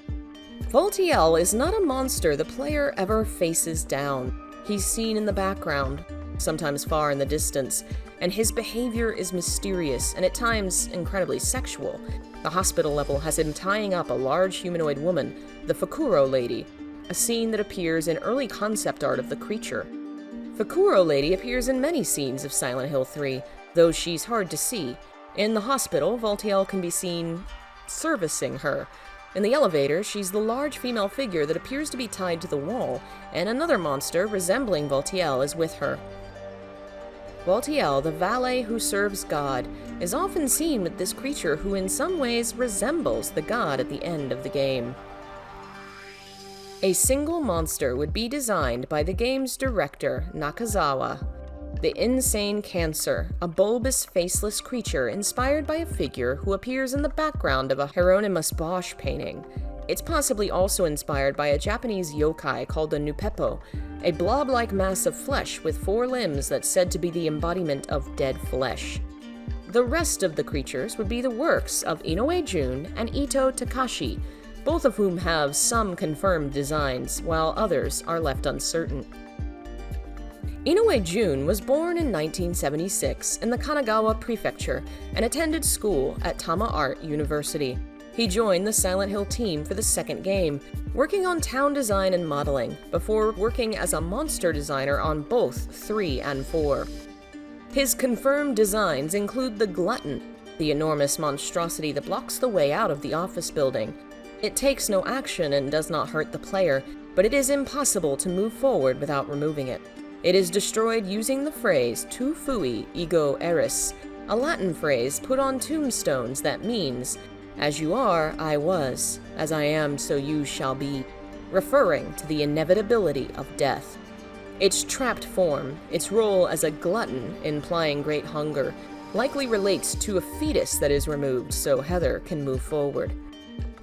Speaker 1: Valtiel is not a monster the player ever faces down. He's seen in the background, sometimes far in the distance, and his behavior is mysterious and at times incredibly sexual. The hospital level has him tying up a large humanoid woman, the Fakuro Lady, a scene that appears in early concept art of the creature. Fakuro Lady appears in many scenes of Silent Hill 3, though she's hard to see. In the hospital, Valtiel can be seen servicing her. In the elevator, she's the large female figure that appears to be tied to the wall, and another monster resembling Valtiel is with her. Valtiel, the valet who serves God, is often seen with this creature who in some ways resembles the god at the end of the game. A single monster would be designed by the game's director, Nakazawa. The Insane Cancer, a bulbous, faceless creature inspired by a figure who appears in the background of a Hieronymus Bosch painting. It's possibly also inspired by a Japanese yokai called the Nupepo, a blob-like mass of flesh with 4 limbs that's said to be the embodiment of dead flesh. The rest of the creatures would be the works of Inoue Jun and Ito Takashi, both of whom have some confirmed designs, while others are left uncertain. Inoue Jun was born in 1976 in the Kanagawa Prefecture and attended school at Tama Art University. He joined the Silent Hill team for the second game, working on town design and modeling, before working as a monster designer on both 3 and 4. His confirmed designs include the Glutton, the enormous monstrosity that blocks the way out of the office building. It takes no action and does not hurt the player, but it is impossible to move forward without removing it. It is destroyed using the phrase tu fui ego eris, a Latin phrase put on tombstones that means, "As you are, I was. As I am, so you shall be," referring to the inevitability of death. Its trapped form, its role as a glutton implying great hunger, likely relates to a fetus that is removed so Heather can move forward.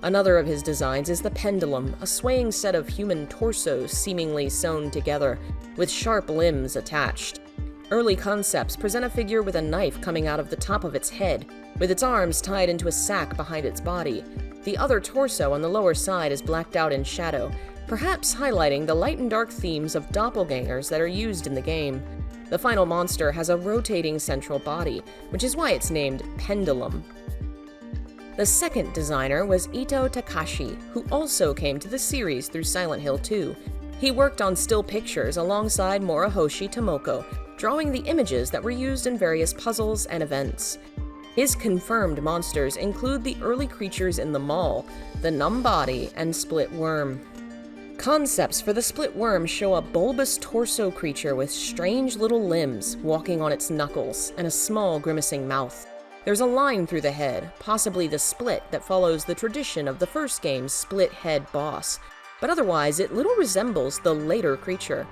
Speaker 1: Another of his designs is the Pendulum, a swaying set of human torsos seemingly sewn together, with sharp limbs attached. Early concepts present a figure with a knife coming out of the top of its head, with its arms tied into a sack behind its body. The other torso on the lower side is blacked out in shadow, perhaps highlighting the light and dark themes of doppelgangers that are used in the game. The final monster has a rotating central body, which is why it's named Pendulum. The second designer was Ito Takashi, who also came to the series through Silent Hill 2. He worked on still pictures alongside Morohoshi Tomoko, drawing the images that were used in various puzzles and events. His confirmed monsters include the early creatures in the mall, the Numb Body and Split Worm. Concepts for the Split Worm show a bulbous torso creature with strange little limbs walking on its knuckles and a small grimacing mouth. There's a line through the head, possibly the split that follows the tradition of the first game's split head boss, but otherwise it little resembles the later creature.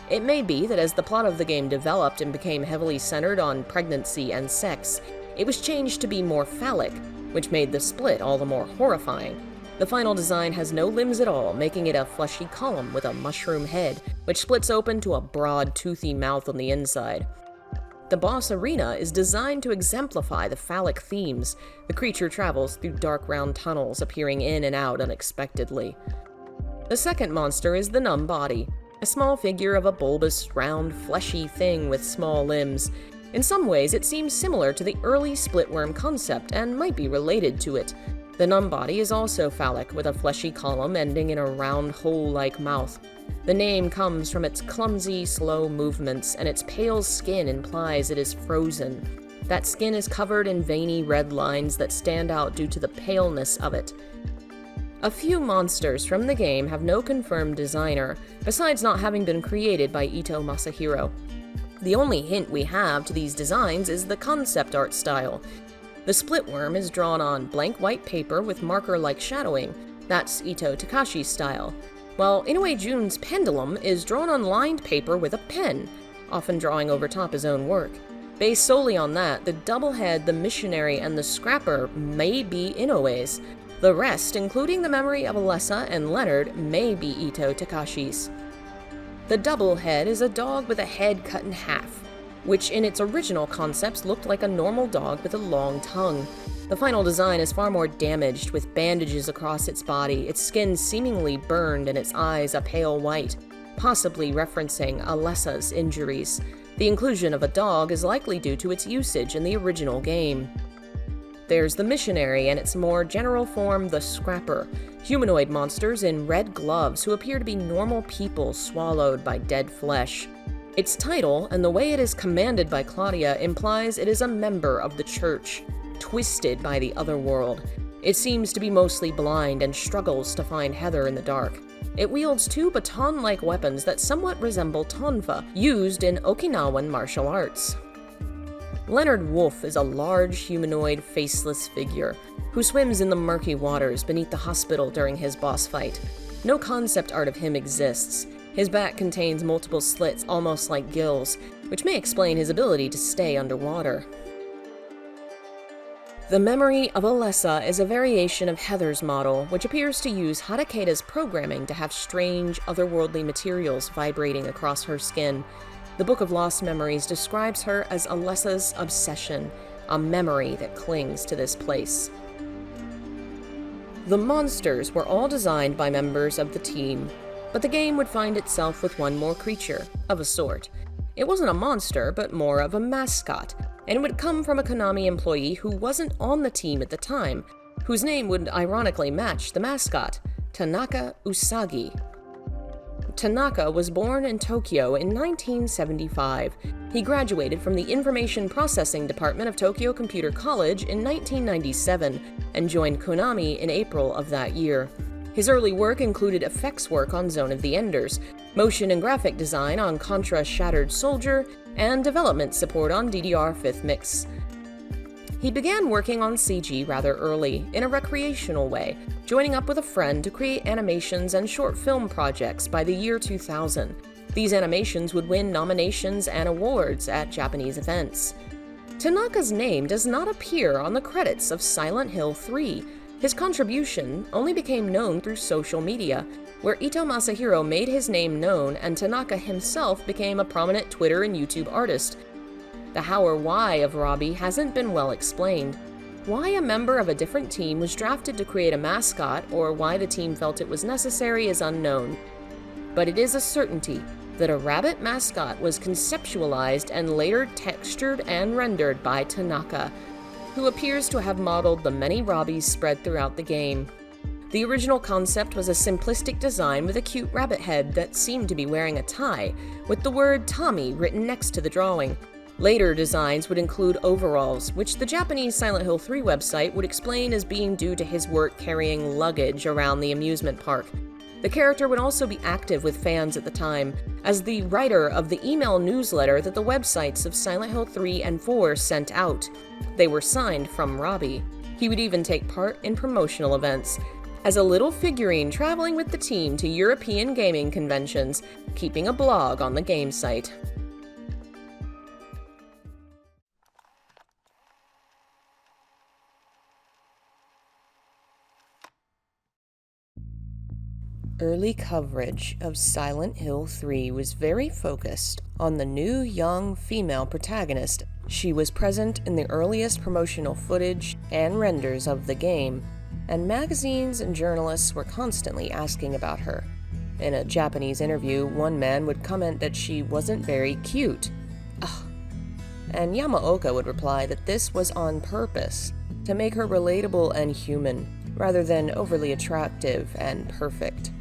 Speaker 1: It may be that as the plot of the game developed and became heavily centered on pregnancy and sex, it was changed to be more phallic, which made the split all the more horrifying. The final design has no limbs at all, making it a fleshy column with a mushroom head, which splits open to a broad, toothy mouth on the inside. The boss arena is designed to exemplify the phallic themes. The creature travels through dark round tunnels, appearing in and out unexpectedly. The second monster is the Numb Body, a small figure of a bulbous, round, fleshy thing with small limbs. In some ways, it seems similar to the early Splitworm concept and might be related to it. The numb body is also phallic, with a fleshy column ending in a round hole-like mouth. The name comes from its clumsy, slow movements, and its pale skin implies it is frozen. That skin is covered in veiny red lines that stand out due to the paleness of it. A few monsters from the game have no confirmed designer, besides not having been created by Ito Masahiro. The only hint we have to these designs is the concept art style. The split worm is drawn on blank white paper with marker-like shadowing. That's Ito Takashi's style. While Inoue Jun's pendulum is drawn on lined paper with a pen, often drawing over top his own work. Based solely on that, the double head, the missionary, and the scrapper may be Inoue's. The rest, including the memory of Alessa and Leonard, may be Ito Takashi's. The double head is a dog with a head cut in half, which in its original concepts looked like a normal dog with a long tongue. The final design is far more damaged, with bandages across its body, its skin seemingly burned and its eyes a pale white, possibly referencing Alessa's injuries. The inclusion of a dog is likely due to its usage in the original game. There's the missionary and its more general form, the scrapper, humanoid monsters in red gloves who appear to be normal people swallowed by dead flesh. Its title, and the way it is commanded by Claudia, implies it is a member of the church, twisted by the other world. It seems to be mostly blind and struggles to find Heather in the dark. It wields two baton-like weapons that somewhat resemble tonfa, used in Okinawan martial arts. Leonard Wolf is a large, humanoid, faceless figure who swims in the murky waters beneath the hospital during his boss fight. No concept art of him exists. His back contains multiple slits, almost like gills, which may explain his ability to stay underwater. The memory of Alessa is a variation of Heather's model, which appears to use Hadakeda's programming to have strange, otherworldly materials vibrating across her skin. The Book of Lost Memories describes her as Alessa's obsession, a memory that clings to this place. The monsters were all designed by members of the team, but the game would find itself with one more creature, of a sort. It wasn't a monster, but more of a mascot, and it would come from a Konami employee who wasn't on the team at the time, whose name would ironically match the mascot, Tanaka Usagi. Tanaka was born in Tokyo in 1975. He graduated from the Information Processing Department of Tokyo Computer College in 1997 and joined Konami in April of that year. His early work included effects work on Zone of the Enders, motion and graphic design on Contra Shattered Soldier, and development support on DDR 5th Mix. He began working on CG rather early, in a recreational way, joining up with a friend to create animations and short film projects by the year 2000. These animations would win nominations and awards at Japanese events. Tanaka's name does not appear on the credits of Silent Hill 3. His contribution only became known through social media, where Ito Masahiro made his name known and Tanaka himself became a prominent Twitter and YouTube artist. The how or why of Robbie hasn't been well explained. Why a member of a different team was drafted to create a mascot, or why the team felt it was necessary, is unknown. But it is a certainty that a rabbit mascot was conceptualized and later textured and rendered by Tanaka, who appears to have modeled the many Robbies spread throughout the game. The original concept was a simplistic design with a cute rabbit head that seemed to be wearing a tie, with the word Tommy written next to the drawing. Later designs would include overalls, which the Japanese Silent Hill 3 website would explain as being due to his work carrying luggage around the amusement park. The character would also be active with fans at the time, as the writer of the email newsletter that the websites of Silent Hill 3 and 4 sent out. They were signed from Robbie. He would even take part in promotional events, as a little figurine traveling with the team to European gaming conventions, keeping a blog on the game site. Early coverage of Silent Hill 3 was very focused on the new young female protagonist. She was present in the earliest promotional footage and renders of the game, and magazines and journalists were constantly asking about her. In a Japanese interview, one man would comment that she wasn't very cute. Ugh. And Yamaoka would reply that this was on purpose, to make her relatable and human. rather than overly attractive and perfect.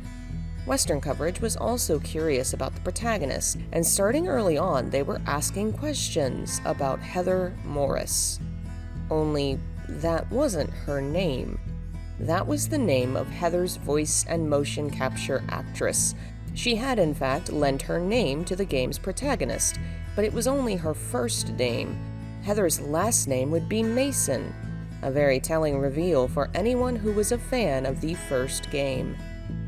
Speaker 1: Western coverage was also curious about the protagonist, and starting early on, they were asking questions about Heather Morris. Only that wasn't her name. That was the name of Heather's voice and motion capture actress. She had, in fact, lent her name to the game's protagonist, but it was only her first name. Heather's last name would be Mason, a very telling reveal for anyone who was a fan of the first game.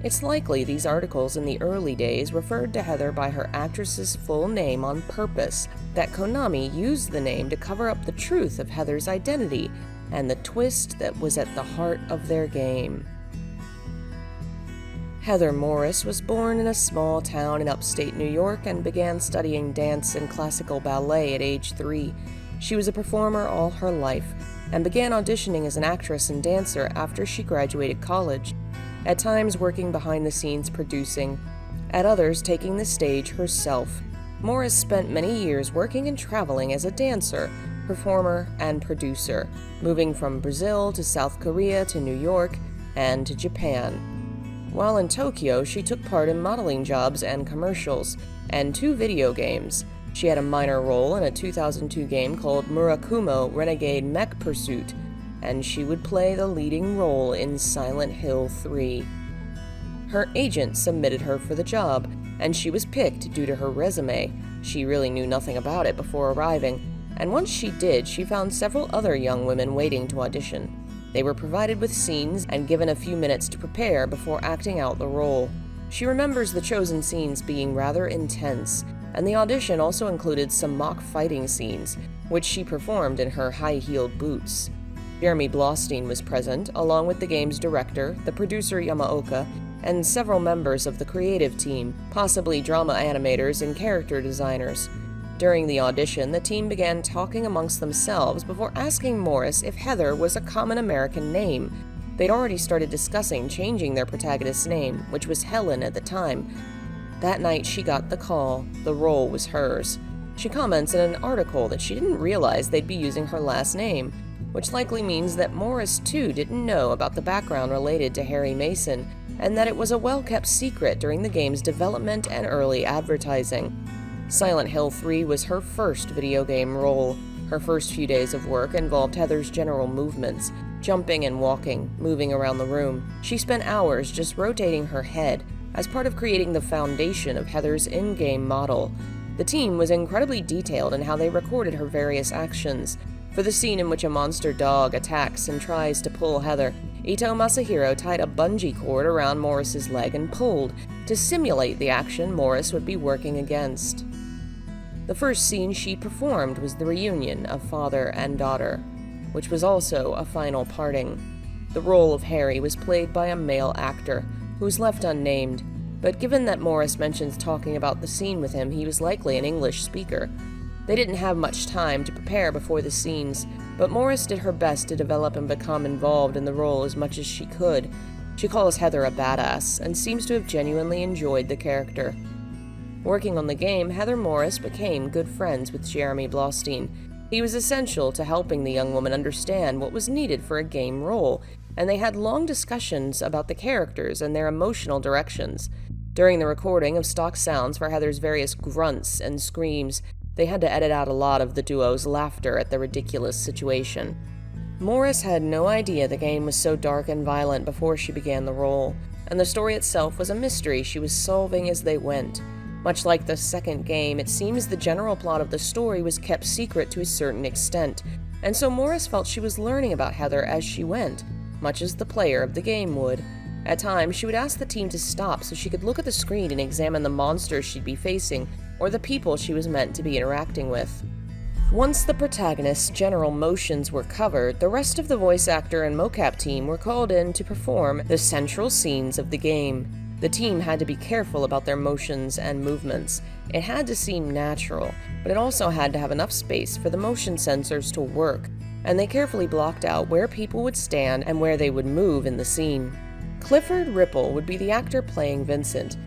Speaker 1: It's likely these articles in the early days referred to Heather by her actress's full name on purpose, that Konami used the name to cover up the truth of Heather's identity and the twist that was at the heart of their game. Heather Morris was born in a small town in upstate New York and began studying dance and classical ballet at age 3. She was a performer all her life and began auditioning as an actress and dancer after she graduated college, at times working behind the scenes producing, at others taking the stage herself. Morris spent many years working and traveling as a dancer, performer, and producer, moving from Brazil to South Korea to New York and to Japan. While in Tokyo, she took part in modeling jobs and commercials, and 2 video games. She had a minor role in a 2002 game called Murakumo Renegade Mech Pursuit, and she would play the leading role in Silent Hill 3. Her agent submitted her for the job, and she was picked due to her resume. She really knew nothing about it before arriving, and once she did, she found several other young women waiting to audition. They were provided with scenes and given a few minutes to prepare before acting out the role. She remembers the chosen scenes being rather intense, and the audition also included some mock fighting scenes, which she performed in her high-heeled boots. Jeremy Blaustein was present, along with the game's director, the producer Yamaoka, and several members of the creative team, possibly drama animators and character designers. During the audition, the team began talking amongst themselves before asking Morris if Heather was a common American name. They'd already started discussing changing their protagonist's name, which was Helen at the time. That night she got the call. The role was hers. She comments in an article that she didn't realize they'd be using her last name, which likely means that Morris too didn't know about the background related to Harry Mason, and that it was a well-kept secret during the game's development and early advertising. Silent Hill 3 was her first video game role. Her first few days of work involved Heather's general movements, jumping and walking, moving around the room. She spent hours just rotating her head as part of creating the foundation of Heather's in-game model. The team was incredibly detailed in how they recorded her various actions. For the scene in which a monster dog attacks and tries to pull Heather, Ito Masahiro tied a bungee cord around Morris's leg and pulled, to simulate the action Morris would be working against. The first scene she performed was the reunion of father and daughter, which was also a final parting. The role of Harry was played by a male actor, who was left unnamed, but given that Morris mentions talking about the scene with him, he was likely an English speaker. They didn't have much time to prepare before the scenes, but Morris did her best to develop and become involved in the role as much as she could. She calls Heather a badass, and seems to have genuinely enjoyed the character. Working on the game, Heather Morris became good friends with Jeremy Blaustein. He was essential to helping the young woman understand what was needed for a game role, and they had long discussions about the characters and their emotional directions. During the recording of stock sounds for Heather's various grunts and screams, they had to edit out a lot of the duo's laughter at the ridiculous situation. Morris had no idea the game was so dark and violent before she began the role, and the story itself was a mystery she was solving as they went. Much like the second game, it seems the general plot of the story was kept secret to a certain extent, and so Morris felt she was learning about Heather as she went, much as the player of the game would. At times, she would ask the team to stop so she could look at the screen and examine the monsters she'd be facing, or the people she was meant to be interacting with. Once the protagonist's general motions were covered, the rest of the voice actor and mocap team were called in to perform the central scenes of the game. The team had to be careful about their motions and movements. It had to seem natural, but it also had to have enough space for the motion sensors to work, and they carefully blocked out where people would stand and where they would move in the scene. Clifford Ripple would be the actor playing Vincent.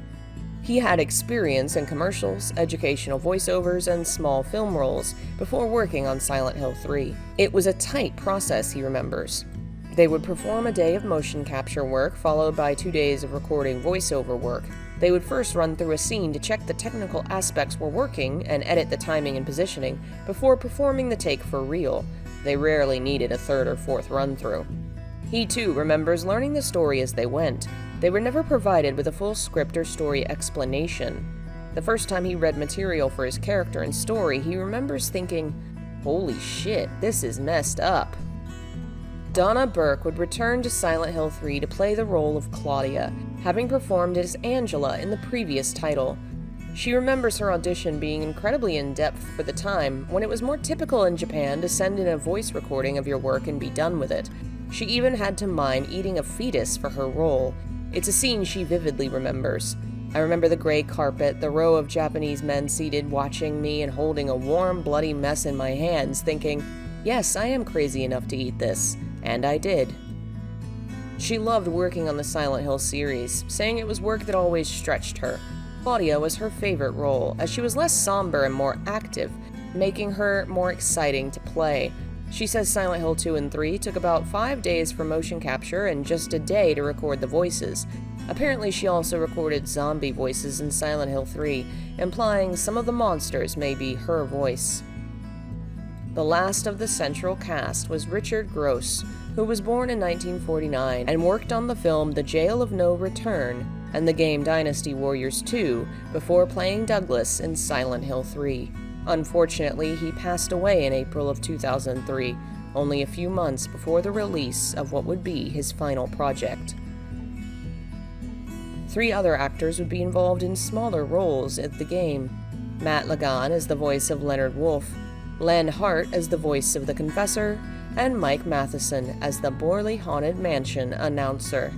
Speaker 1: He had experience in commercials, educational voiceovers, and small film roles before working on Silent Hill 3. It was a tight process, he remembers. They would perform a day of motion capture work, followed by 2 days of recording voiceover work. They would first run through a scene to check the technical aspects were working and edit the timing and positioning before performing the take for real. They rarely needed a third or fourth run-through. He too remembers learning the story as they went. They were never provided with a full script or story explanation. The first time he read material for his character and story, he remembers thinking, "Holy shit, this is messed up." Donna Burke would return to Silent Hill 3 to play the role of Claudia, having performed as Angela in the previous title. She remembers her audition being incredibly in-depth for the time, when it was more typical in Japan to send in a voice recording of your work and be done with it. She even had to mime eating a fetus for her role. It's a scene she vividly remembers. "I remember the gray carpet, the row of Japanese men seated watching me and holding a warm, bloody mess in my hands, thinking, yes, I am crazy enough to eat this. And I did." She loved working on the Silent Hill series, saying it was work that always stretched her. Claudia was her favorite role, as she was less somber and more active, making her more exciting to play. She says Silent Hill 2 and 3 took about 5 days for motion capture and just a day to record the voices. Apparently she also recorded zombie voices in Silent Hill 3, implying some of the monsters may be her voice. The last of the central cast was Richard Gross, who was born in 1949 and worked on the film The Jail of No Return and the game Dynasty Warriors 2 before playing Douglas in Silent Hill 3. Unfortunately, he passed away in April of 2003, only a few months before the release of what would be his final project. 3 other actors would be involved in smaller roles at the game. Matt Lagan as the voice of Leonard Wolf, Len Hart as the voice of the Confessor, and Mike Matheson as the Borley Haunted Mansion announcer.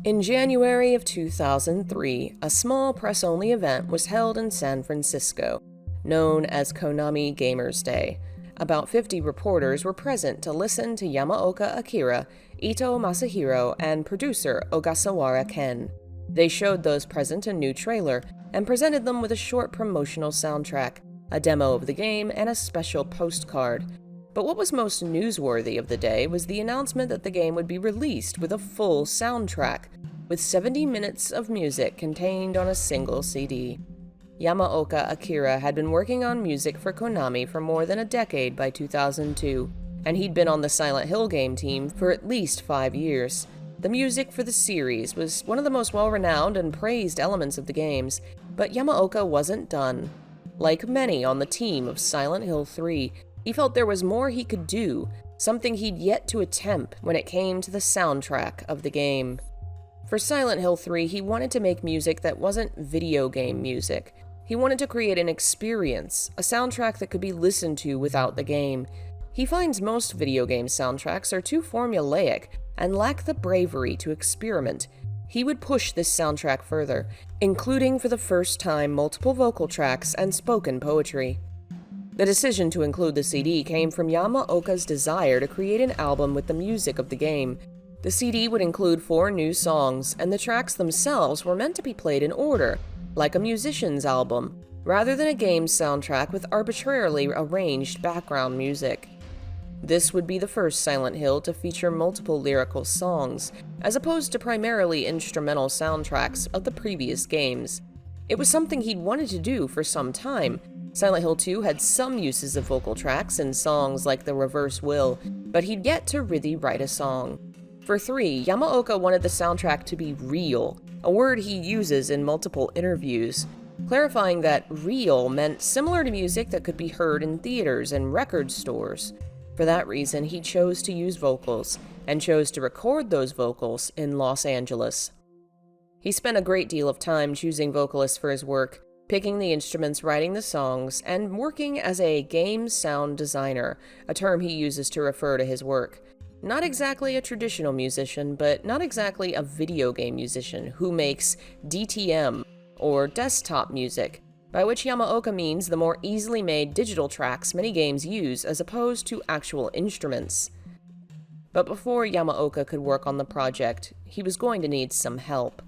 Speaker 1: In January of 2003, a small press-only event was held in San Francisco, known as Konami Gamers Day. About 50 reporters were present to listen to Yamaoka Akira, Ito Masahiro, and producer Ogasawara Ken. They showed those present a new trailer and presented them with a short promotional soundtrack, a demo of the game, and a special postcard. But what was most newsworthy of the day was the announcement that the game would be released with a full soundtrack, with 70 minutes of music contained on a single CD. Yamaoka Akira had been working on music for Konami for more than a decade by 2002, and he'd been on the Silent Hill game team for at least 5 years. The music for the series was one of the most well-renowned and praised elements of the games, but Yamaoka wasn't done. Like many on the team of Silent Hill 3, he felt there was more he could do, something he'd yet to attempt when it came to the soundtrack of the game. For Silent Hill 3, he wanted to make music that wasn't video game music. He wanted to create an experience, a soundtrack that could be listened to without the game. He finds most video game soundtracks are too formulaic and lack the bravery to experiment. He would push this soundtrack further, including for the first time multiple vocal tracks and spoken poetry. The decision to include the CD came from Yamaoka's desire to create an album with the music of the game. The CD would include 4 new songs, and the tracks themselves were meant to be played in order, like a musician's album, rather than a game soundtrack with arbitrarily arranged background music. This would be the first Silent Hill to feature multiple lyrical songs, as opposed to primarily instrumental soundtracks of the previous games. It was something he'd wanted to do for some time. Silent Hill 2 had some uses of vocal tracks in songs like The Reverse Will, but he'd yet to really write a song. For 3, Yamaoka wanted the soundtrack to be real, a word he uses in multiple interviews, clarifying that real meant similar to music that could be heard in theaters and record stores. For that reason, he chose to use vocals, and chose to record those vocals in Los Angeles. He spent a great deal of time choosing vocalists for his work, picking the instruments, writing the songs, and working as a game sound designer, a term he uses to refer to his work. Not exactly a traditional musician, but not exactly a video game musician who makes DTM, or desktop music, by which Yamaoka means the more easily made digital tracks many games use as opposed to actual instruments. But before Yamaoka could work on the project, he was going to need some help.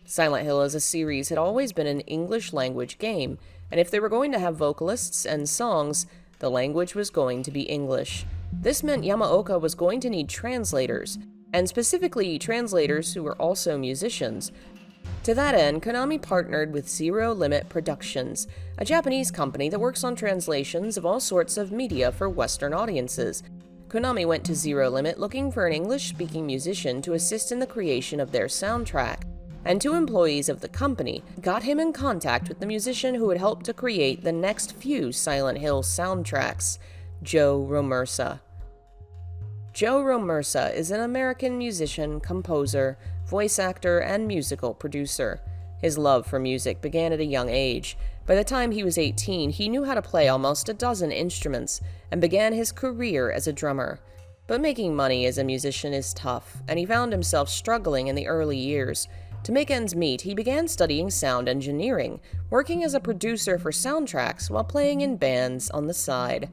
Speaker 1: Silent Hill as a series had always been an English-language game, and if they were going to have vocalists and songs, the language was going to be English. This meant Yamaoka was going to need translators, and specifically translators who were also musicians. To that end, Konami partnered with Zero Limit Productions, a Japanese company that works on translations of all sorts of media for Western audiences. Konami went to Zero Limit looking for an English-speaking musician to assist in the creation of their soundtrack, and two employees of the company got him in contact with the musician who would help to create the next few Silent Hill soundtracks, Joe Romersa. Joe Romersa is an American musician, composer, voice actor, and musical producer. His love for music began at a young age. By the time he was 18, he knew how to play almost a dozen instruments and began his career as a drummer. But making money as a musician is tough, and he found himself struggling in the early years. To make ends meet, he began studying sound engineering, working as a producer for soundtracks while playing in bands on the side.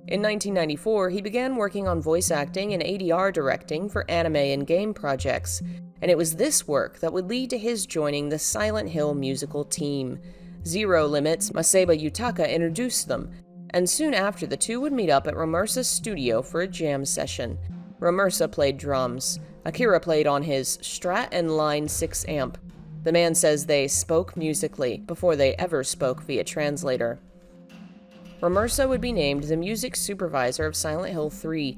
Speaker 1: In 1994, he began working on voice acting and ADR directing for anime and game projects, and it was this work that would lead to his joining the Silent Hill musical team. Zero Limit's Maseba Yutaka introduced them, and soon after the two would meet up at Romersa's studio for a jam session. Romersa played drums. Akira played on his Strat and Line 6 amp. The man says they spoke musically before they ever spoke via translator. Romersa would be named the music supervisor of Silent Hill 3.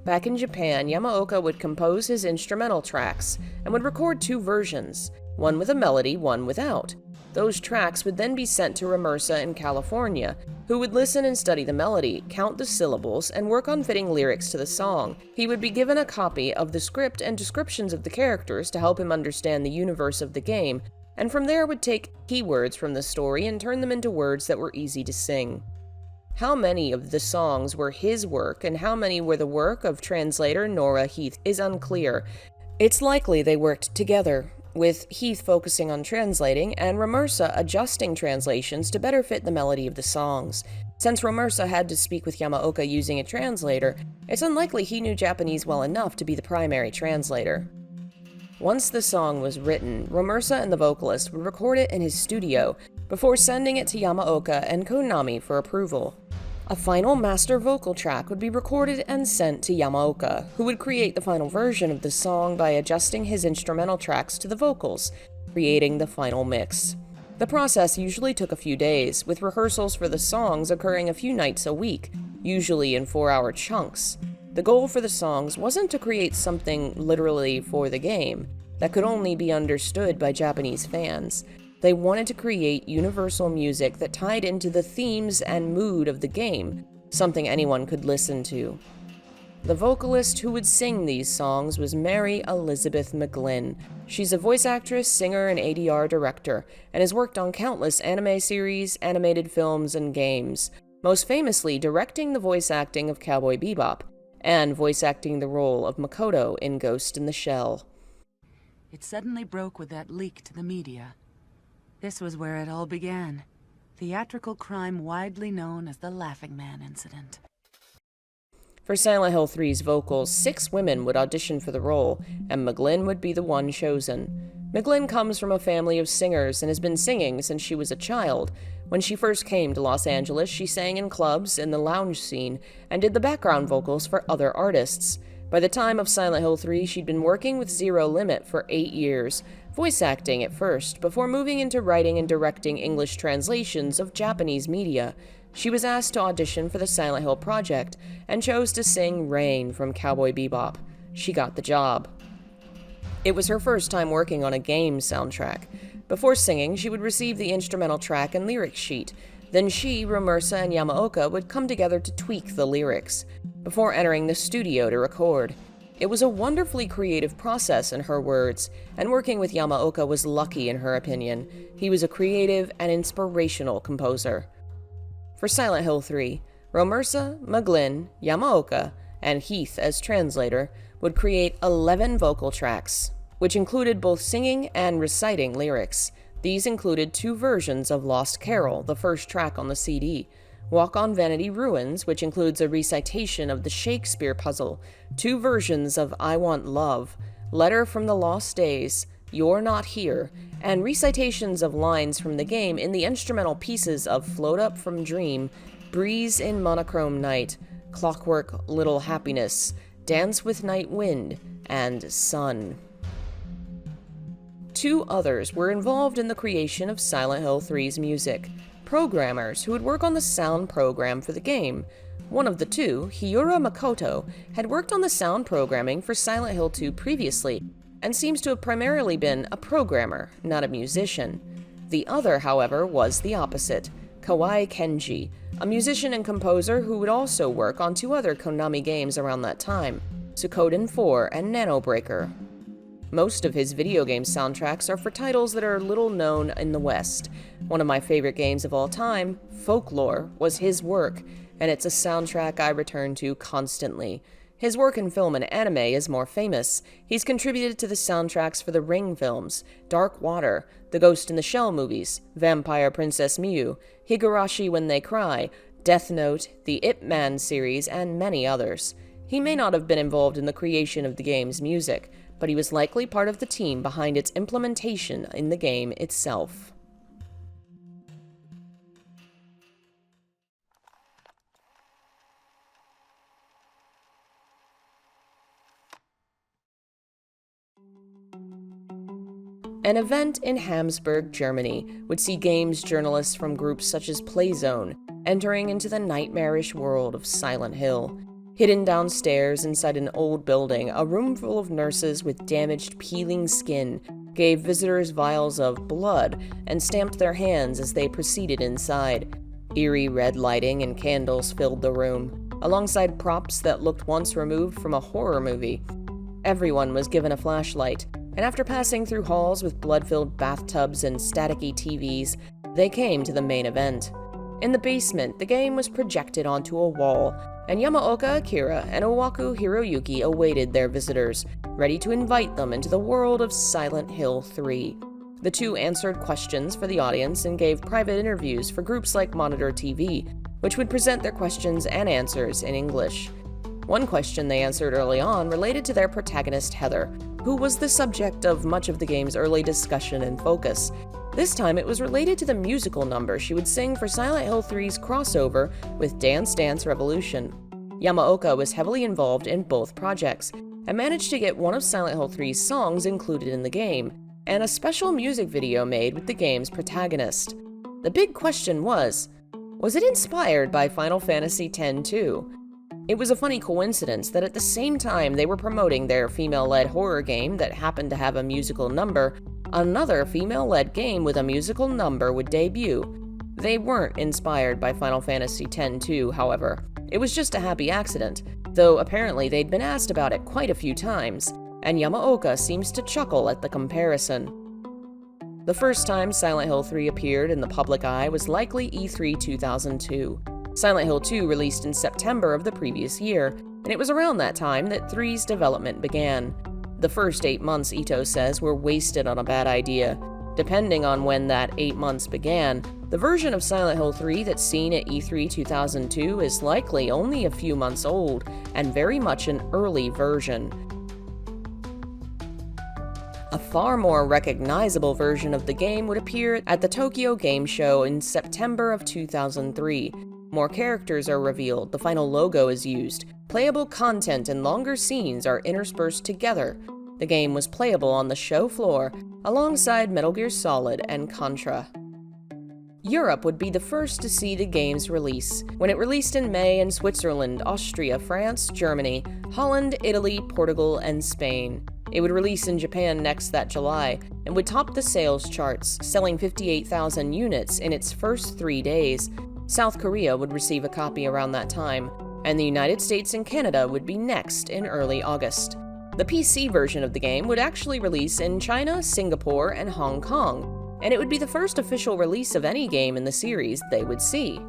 Speaker 1: Back in Japan, Yamaoka would compose his instrumental tracks and would record two versions, one with a melody, one without. Those tracks would then be sent to Romersa in California, who would listen and study the melody, count the syllables, and work on fitting lyrics to the song. He would be given a copy of the script and descriptions of the characters to help him understand the universe of the game, and from there would take keywords from the story and turn them into words that were easy to sing. How many of the songs were his work and how many were the work of translator Nora Heath is unclear. It's likely they worked together, with Heath focusing on translating and Romersa adjusting translations to better fit the melody of the songs. Since Romersa had to speak with Yamaoka using a translator, it's unlikely he knew Japanese well enough to be the primary translator. Once the song was written, Romersa and the vocalist would record it in his studio before sending it to Yamaoka and Konami for approval. A final master vocal track would be recorded and sent to Yamaoka, who would create the final version of the song by adjusting his instrumental tracks to the vocals, creating the final mix. The process usually took a few days, with rehearsals for the songs occurring a few nights a week, usually in 4-hour chunks. The goal for the songs wasn't to create something literally for the game that could only be understood by Japanese fans. They wanted to create universal music that tied into the themes and mood of the game, something anyone could listen to. The vocalist who would sing these songs was Mary Elizabeth McGlynn. She's a voice actress, singer, and ADR director, and has worked on countless anime series, animated films, and games, most famously directing the voice acting of Cowboy Bebop, and voice acting the role of Makoto in Ghost in the Shell.
Speaker 3: It suddenly broke with that leak to the media. This was where it all began. Theatrical crime widely known as the Laughing Man incident.
Speaker 1: For Silent Hill 3's vocals, 6 women would audition for the role, and McGlynn would be the one chosen. McGlynn comes from a family of singers and has been singing since she was a child. When she first came to Los Angeles, she sang in clubs in the lounge scene and did the background vocals for other artists. By the time of Silent Hill 3, she'd been working with Zero Limit for 8 years, voice acting at first, before moving into writing and directing English translations of Japanese media. She was asked to audition for the Silent Hill project, and chose to sing Rain from Cowboy Bebop. She got the job. It was her first time working on a game soundtrack. Before singing, she would receive the instrumental track and lyrics sheet. Then she, Romersa, and Yamaoka would come together to tweak the lyrics, before entering the studio to record. It was a wonderfully creative process, in her words, and working with Yamaoka was lucky in her opinion. He was a creative and inspirational composer. For Silent Hill 3, Romersa, McGlynn, Yamaoka, and Heath as translator would create 11 vocal tracks, which included both singing and reciting lyrics. These included 2 versions of Lost Carol, the first track on the CD. Walk on Vanity Ruins, which includes a recitation of the Shakespeare puzzle, 2 versions of I Want Love, Letter from the Lost Days, You're Not Here, and recitations of lines from the game in the instrumental pieces of Float Up from Dream, Breeze in Monochrome Night, Clockwork Little Happiness, Dance with Night Wind, and Sun. 2 others were involved in the creation of Silent Hill 3's music, programmers who would work on the sound program for the game. One of the 2, Hiyura Makoto, had worked on the sound programming for Silent Hill 2 previously, and seems to have primarily been a programmer, not a musician. The other, however, was the opposite, Kawai Kenji, a musician and composer who would also work on 2 other Konami games around that time, Suikoden 4 and Nano Breaker. Most of his video game soundtracks are for titles that are little known in the West. One of my favorite games of all time, Folklore, was his work, and it's a soundtrack I return to constantly. His work in film and anime is more famous. He's contributed to the soundtracks for the Ring films, Dark Water, the Ghost in the Shell movies, Vampire Princess Miu, Higurashi When They Cry, Death Note, the Ip Man series, and many others. He may not have been involved in the creation of the game's music, but he was likely part of the team behind its implementation in the game itself. An event in Hamsburg, Germany, would see games journalists from groups such as Playzone entering into the nightmarish world of Silent Hill. Hidden downstairs inside an old building, a room full of nurses with damaged, peeling skin gave visitors vials of blood and stamped their hands as they proceeded inside. Eerie red lighting and candles filled the room, alongside props that looked once removed from a horror movie. Everyone was given a flashlight, and after passing through halls with blood-filled bathtubs and staticky TVs, they came to the main event. In the basement, the game was projected onto a wall, and Yamaoka Akira and Owaku Hiroyuki awaited their visitors, ready to invite them into the world of Silent Hill 3. The 2 answered questions for the audience and gave private interviews for groups like Monitor TV, which would present their questions and answers in English. One question they answered early on related to their protagonist Heather, who was the subject of much of the game's early discussion and focus. This time it was related to the musical number she would sing for Silent Hill 3's crossover with Dance Dance Revolution. Yamaoka was heavily involved in both projects, and managed to get one of Silent Hill 3's songs included in the game, and a special music video made with the game's protagonist. The big question was it inspired by Final Fantasy X too? It was a funny coincidence that at the same time they were promoting their female-led horror game that happened to have a musical number, another female-led game with a musical number would debut. They weren't inspired by Final Fantasy X-2, however. It was just a happy accident, though apparently they'd been asked about it quite a few times, and Yamaoka seems to chuckle at the comparison. The first time Silent Hill 3 appeared in the public eye was likely E3 2002. Silent Hill 2 released in September of the previous year, and it was around that time that 3's development began. The first 8 months, Ito says, were wasted on a bad idea. Depending on when that 8 months began, the version of Silent Hill 3 that's seen at E3 2002 is likely only a few months old, and very much an early version. A far more recognizable version of the game would appear at the Tokyo Game Show in September of 2003. More characters are revealed, the final logo is used, playable content and longer scenes are interspersed together. The game was playable on the show floor, alongside Metal Gear Solid and Contra. Europe would be the first to see the game's release, when it released in May in Switzerland, Austria, France, Germany, Holland, Italy, Portugal, and Spain. It would release in Japan next that July, and would top the sales charts, selling 58,000 units in its first 3 days. South Korea would receive a copy around that time, and the United States and Canada would be next in early August. The PC version of the game would actually release in China, Singapore, and Hong Kong, and it would be the first official release of any game in the series they would see.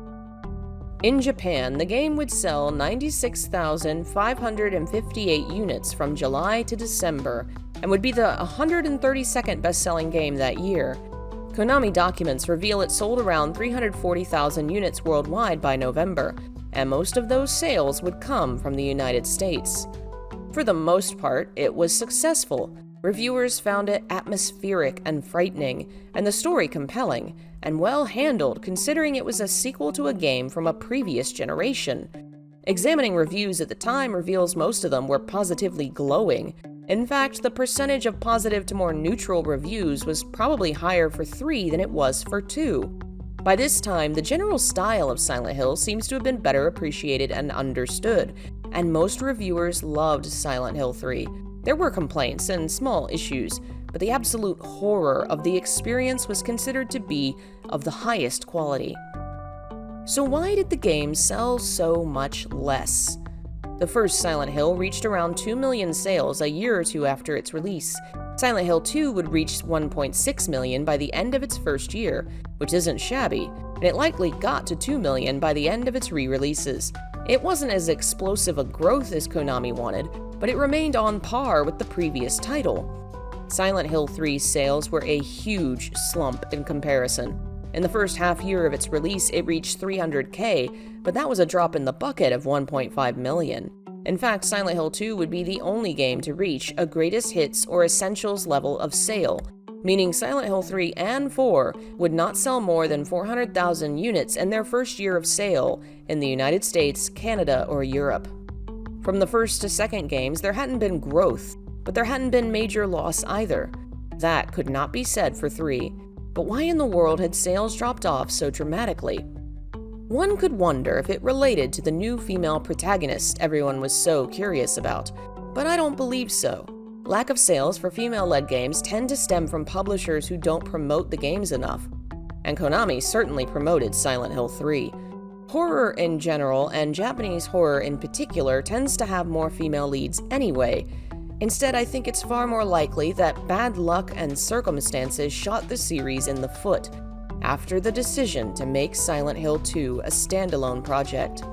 Speaker 1: In Japan, the game would sell 96,558 units from July to December, and would be the 132nd best-selling game that year. Konami documents reveal it sold around 340,000 units worldwide by November, and most of those sales would come from the United States. For the most part, it was successful. Reviewers found it atmospheric and frightening, and the story compelling, and well handled considering it was a sequel to a game from a previous generation. Examining reviews at the time reveals most of them were positively glowing. In fact, the percentage of positive to more neutral reviews was probably higher for 3 than it was for 2. By this time, the general style of Silent Hill seems to have been better appreciated and understood, and most reviewers loved Silent Hill 3. There were complaints and small issues, but the absolute horror of the experience was considered to be of the highest quality. So why did the game sell so much less? The first Silent Hill reached around 2 million sales a year or two after its release. Silent Hill 2 would reach 1.6 million by the end of its first year, which isn't shabby, and it likely got to 2 million by the end of its re-releases. It wasn't as explosive a growth as Konami wanted, but it remained on par with the previous title. Silent Hill 3's sales were a huge slump in comparison. In the first half year of its release, it reached 300K, but that was a drop in the bucket of 1.5 million. In fact, Silent Hill 2 would be the only game to reach a greatest hits or essentials level of sale, meaning Silent Hill 3 and 4 would not sell more than 400,000 units in their first year of sale in the United States, Canada, or Europe. From the first to second games, there hadn't been growth, but there hadn't been major loss either. That could not be said for 3. But why in the world had sales dropped off so dramatically? One could wonder if it related to the new female protagonist everyone was so curious about, but I don't believe so. Lack of sales for female-led games tend to stem from publishers who don't promote the games enough, and Konami certainly promoted Silent Hill 3. Horror in general, and Japanese horror in particular, tends to have more female leads anyway. Instead, I think it's far more likely that bad luck and circumstances shot the series in the foot after the decision to make Silent Hill 2 a standalone project.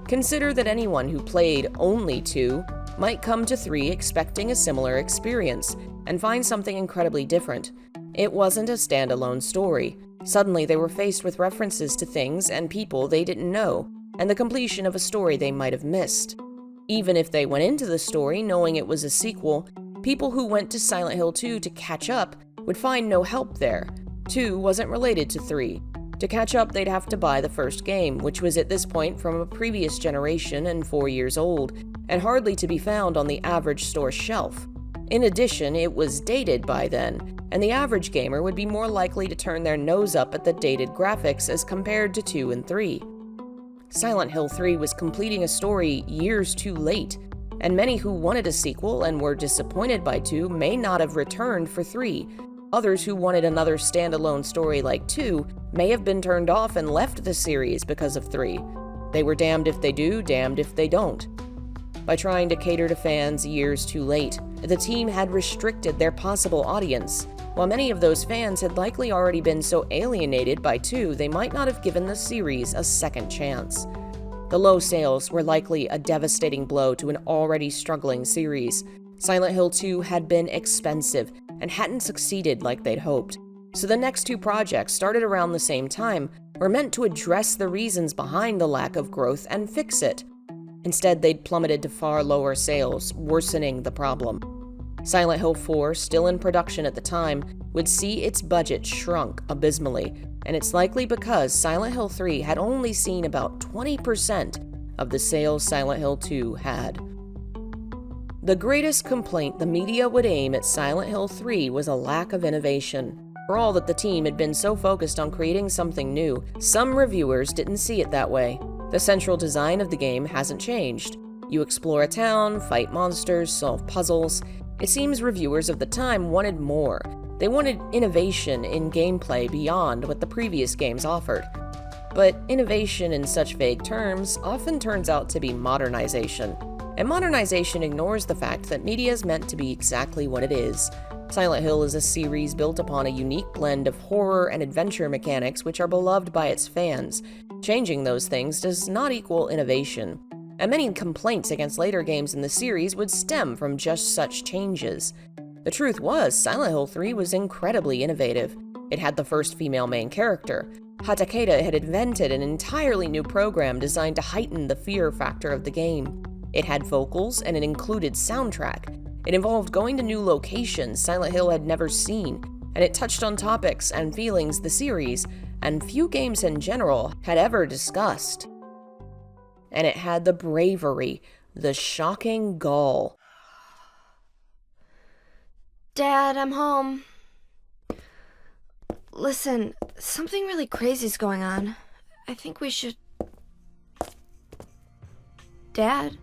Speaker 1: Consider that anyone who played only 2 might come to 3 expecting a similar experience and find something incredibly different. It wasn't a standalone story. Suddenly they were faced with references to things and people they didn't know, and the completion of a story they might have missed. Even if they went into the story knowing it was a sequel, people who went to Silent Hill 2 to catch up would find no help there. 2 wasn't related to 3. To catch up, they'd have to buy the first game, which was at this point from a previous generation and 4 years old, and hardly to be found on the average store shelf. In addition, it was dated by then, and the average gamer would be more likely to turn their nose up at the dated graphics as compared to 2 and 3. Silent Hill 3 was completing a story years too late, and many who wanted a sequel and were disappointed by 2 may not have returned for 3. Others who wanted another standalone story like 2 may have been turned off and left the series because of 3. They were damned if they do, damned if they don't. By trying to cater to fans years too late, the team had restricted their possible audience. While many of those fans had likely already been so alienated by 2, they might not have given the series a second chance. The low sales were likely a devastating blow to an already struggling series. Silent Hill 2 had been expensive and hadn't succeeded like they'd hoped. So the next 2 projects, started around the same time, were meant to address the reasons behind the lack of growth and fix it. Instead, they'd plummeted to far lower sales, worsening the problem. Silent Hill 4, still in production at the time, would see its budget shrunk abysmally, and it's likely because Silent Hill 3 had only seen about 20% of the sales Silent Hill 2 had. The greatest complaint the media would aim at Silent Hill 3 was a lack of innovation. For all that the team had been so focused on creating something new, some reviewers didn't see it that way. The central design of the game hasn't changed. You explore a town, fight monsters, solve puzzles. It seems reviewers of the time wanted more. They wanted innovation in gameplay beyond what the previous games offered. But innovation in such vague terms often turns out to be modernization. And modernization ignores the fact that media is meant to be exactly what it is. Silent Hill is a series built upon a unique blend of horror and adventure mechanics which are beloved by its fans. Changing those things does not equal innovation, and many complaints against later games in the series would stem from just such changes. The truth was, Silent Hill 3 was incredibly innovative. It had the first female main character. Hatakeda had invented an entirely new program designed to heighten the fear factor of the game. It had vocals and an included soundtrack. It involved going to new locations Silent Hill had never seen, and it touched on topics and feelings the series, and few games in general, had ever discussed. And it had the bravery, the shocking gall.
Speaker 2: Dad, I'm home. Listen, something really crazy's going on. I think we should... Dad?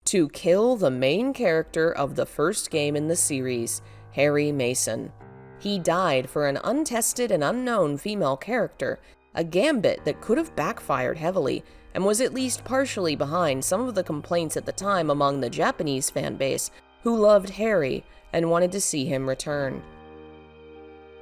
Speaker 1: To kill the main character of the first game in the series, Harry Mason. He died for an untested and unknown female character, a gambit that could have backfired heavily, and was at least partially behind some of the complaints at the time among the Japanese fanbase, who loved Harry and wanted to see him return.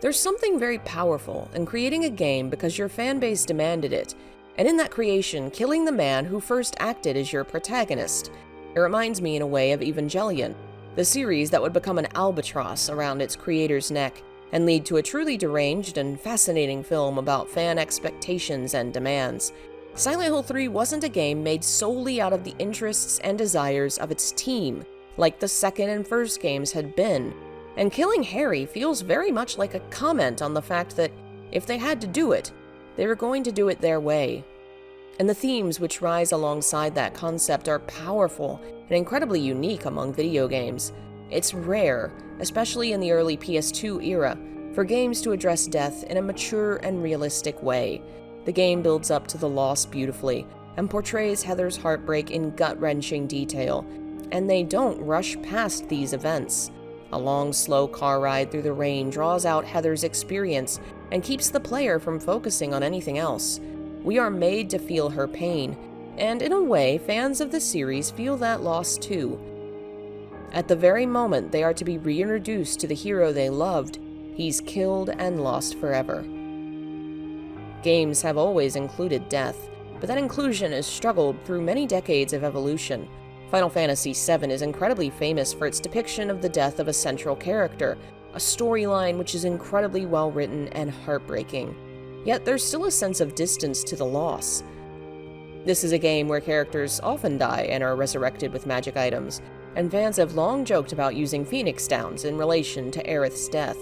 Speaker 1: There's something very powerful in creating a game because your fanbase demanded it, and in that creation, killing the man who first acted as your protagonist. It reminds me in a way of Evangelion, the series that would become an albatross around its creator's neck and lead to a truly deranged and fascinating film about fan expectations and demands. Silent Hill 3 wasn't a game made solely out of the interests and desires of its team, like the second and first games had been, and killing Harry feels very much like a comment on the fact that if they had to do it, they were going to do it their way. And the themes which rise alongside that concept are powerful and incredibly unique among video games. It's rare, especially in the early PS2 era, for games to address death in a mature and realistic way. The game builds up to the loss beautifully and portrays Heather's heartbreak in gut-wrenching detail, and they don't rush past these events. A long, slow car ride through the rain draws out Heather's experience and keeps the player from focusing on anything else. We are made to feel her pain, and in a way, fans of the series feel that loss too. At the very moment they are to be reintroduced to the hero they loved, he's killed and lost forever. Games have always included death, but that inclusion has struggled through many decades of evolution. Final Fantasy VII is incredibly famous for its depiction of the death of a central character, a storyline which is incredibly well written and heartbreaking. Yet there's still a sense of distance to the loss. This is a game where characters often die and are resurrected with magic items, and fans have long joked about using Phoenix Downs in relation to Aerith's death.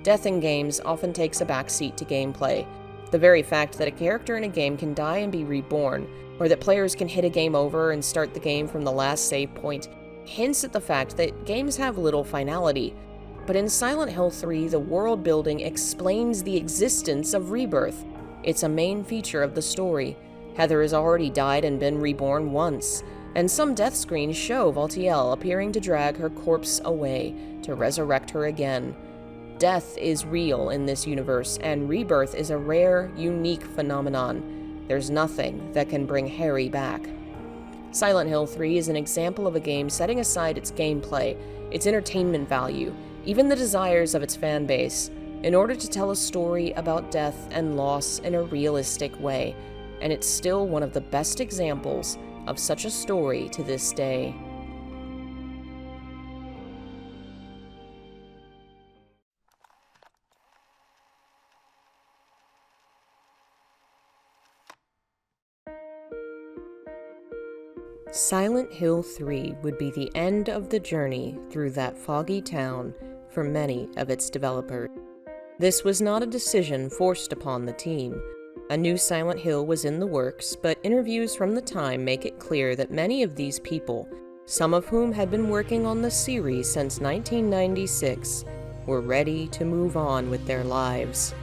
Speaker 1: Death in games often takes a backseat to gameplay. The very fact that a character in a game can die and be reborn, or that players can hit a game over and start the game from the last save point, hints at the fact that games have little finality. But in Silent Hill 3, the world building explains the existence of rebirth. It's a main feature of the story. Heather has already died and been reborn once, and some death screens show Valtiel appearing to drag her corpse away to resurrect her again. Death is real in this universe, and rebirth is a rare, unique phenomenon. There's nothing that can bring Harry back. Silent Hill 3 is an example of a game setting aside its gameplay, its entertainment value, even the desires of its fan base, in order to tell a story about death and loss in a realistic way, and it's still one of the best examples of such a story to this day. Silent Hill 3 would be the end of the journey through that foggy town for many of its developers. This was not a decision forced upon the team. A new Silent Hill was in the works, but interviews from the time make it clear that many of these people, some of whom had been working on the series since 1996, were ready to move on with their lives.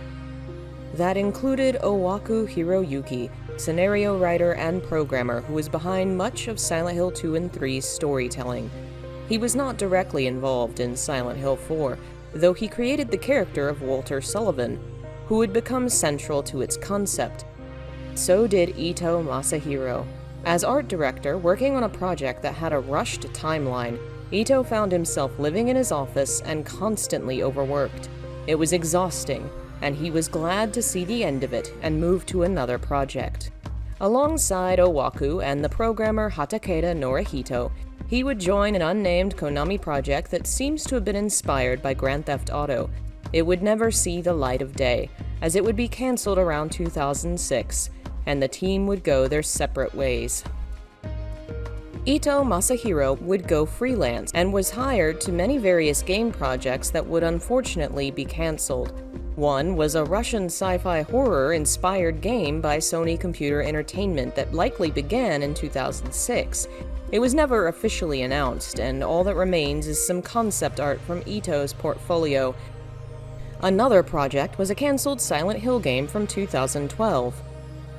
Speaker 1: That included Owaku Hiroyuki, scenario writer and programmer who was behind much of Silent Hill 2 and 3's storytelling. He was not directly involved in Silent Hill 4, though he created the character of Walter Sullivan, who would become central to its concept. So did Ito Masahiro. As art director, working on a project that had a rushed timeline, Ito found himself living in his office and constantly overworked. It was exhausting, and he was glad to see the end of it and move to another project. Alongside Owaku and the programmer Hatakeda Norihito, he would join an unnamed Konami project that seems to have been inspired by Grand Theft Auto, it would never see the light of day, as it would be cancelled around 2006, and the team would go their separate ways. Ito Masahiro would go freelance and was hired to many various game projects that would unfortunately be cancelled. One was a Russian sci-fi horror-inspired game by Sony Computer Entertainment that likely began in 2006. It was never officially announced, and all that remains is some concept art from Ito's portfolio. Another project was a cancelled Silent Hill game from 2012.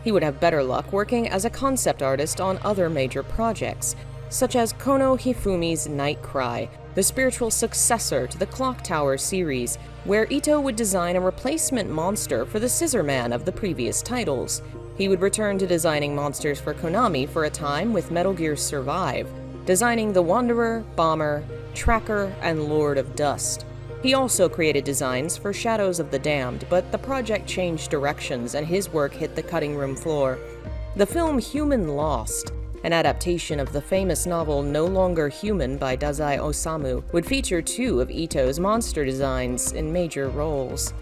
Speaker 1: He would have better luck working as a concept artist on other major projects, such as Kono Hifumi's Night Cry, the spiritual successor to the Clock Tower series, where Ito would design a replacement monster for the Scissor Man of the previous titles. He would return to designing monsters for Konami for a time with Metal Gear Survive, designing the Wanderer, Bomber, Tracker, and Lord of Dust. He also created designs for Shadows of the Damned, but the project changed directions and his work hit the cutting room floor. The film Human Lost, an adaptation of the famous novel No Longer Human by Dazai Osamu, would feature two of Ito's monster designs in major roles.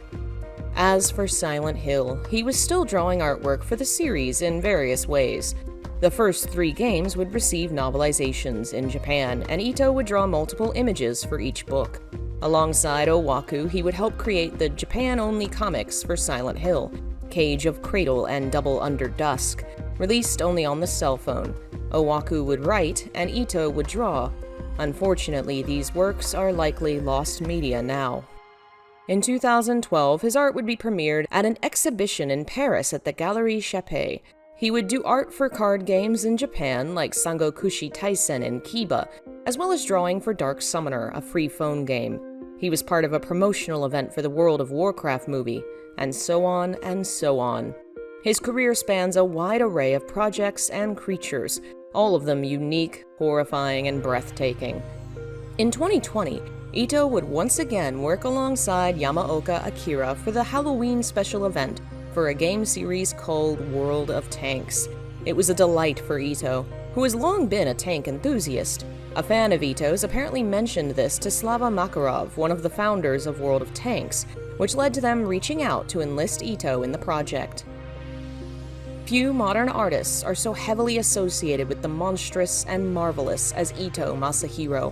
Speaker 1: As for Silent Hill, he was still drawing artwork for the series in various ways. The first 3 games would receive novelizations in Japan, and Ito would draw multiple images for each book. Alongside Owaku, he would help create the Japan-only comics for Silent Hill, Cage of Cradle and Double Under Dusk, released only on the cell phone. Owaku would write, and Ito would draw. Unfortunately, these works are likely lost media now. In 2012, his art would be premiered at an exhibition in Paris at the Galerie Chappé. He would do art for card games in Japan like Sangokushi Taisen and Kiba, as well as drawing for Dark Summoner, a free phone game. He was part of a promotional event for the World of Warcraft movie, and so on and so on. His career spans a wide array of projects and creatures, all of them unique, horrifying, and breathtaking. In 2020, Ito would once again work alongside Yamaoka Akira for the Halloween special event for a game series called World of Tanks. It was a delight for Ito, who has long been a tank enthusiast. A fan of Ito's apparently mentioned this to Slava Makarov, one of the founders of World of Tanks, which led to them reaching out to enlist Ito in the project. Few modern artists are so heavily associated with the monstrous and marvelous as Ito Masahiro,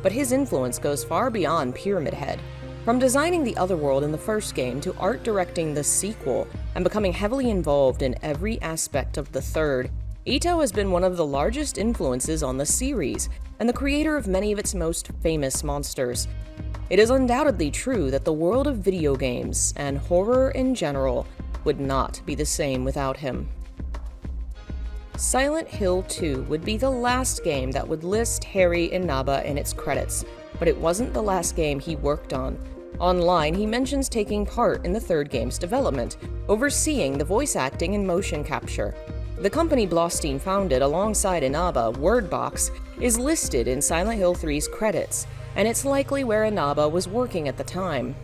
Speaker 1: but his influence goes far beyond Pyramid Head. From designing the Otherworld in the first game to art directing the sequel and becoming heavily involved in every aspect of the third, Ito has been one of the largest influences on the series and the creator of many of its most famous monsters. It is undoubtedly true that the world of video games, and horror in general, would not be the same without him. Silent Hill 2 would be the last game that would list Harry Inaba in its credits, but it wasn't the last game he worked on. Online, he mentions taking part in the third game's development, overseeing the voice acting and motion capture. The company Blaustein founded alongside Inaba, Wordbox, is listed in Silent Hill 3's credits, and it's likely where Inaba was working at the time.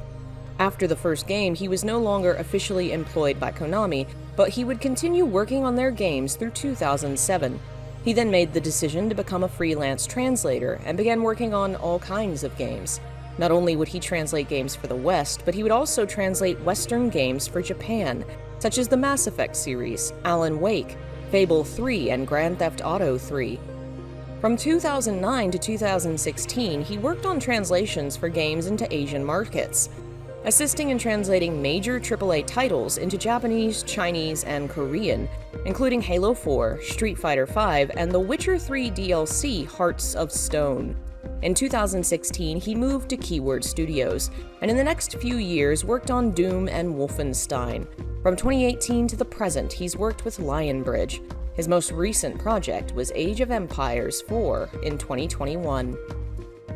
Speaker 1: After the first game, he was no longer officially employed by Konami, but he would continue working on their games through 2007. He then made the decision to become a freelance translator and began working on all kinds of games. Not only would he translate games for the West, but he would also translate Western games for Japan, such as the Mass Effect series, Alan Wake, Fable 3, and Grand Theft Auto 3. From 2009 to 2016, he worked on translations for games into Asian markets, assisting in translating major AAA titles into Japanese, Chinese, and Korean, including Halo 4, Street Fighter V, and The Witcher 3 DLC Hearts of Stone. In 2016, he moved to Keyword Studios, and in the next few years worked on Doom and Wolfenstein. From 2018 to the present, he's worked with Lionbridge. His most recent project was Age of Empires 4 in 2021.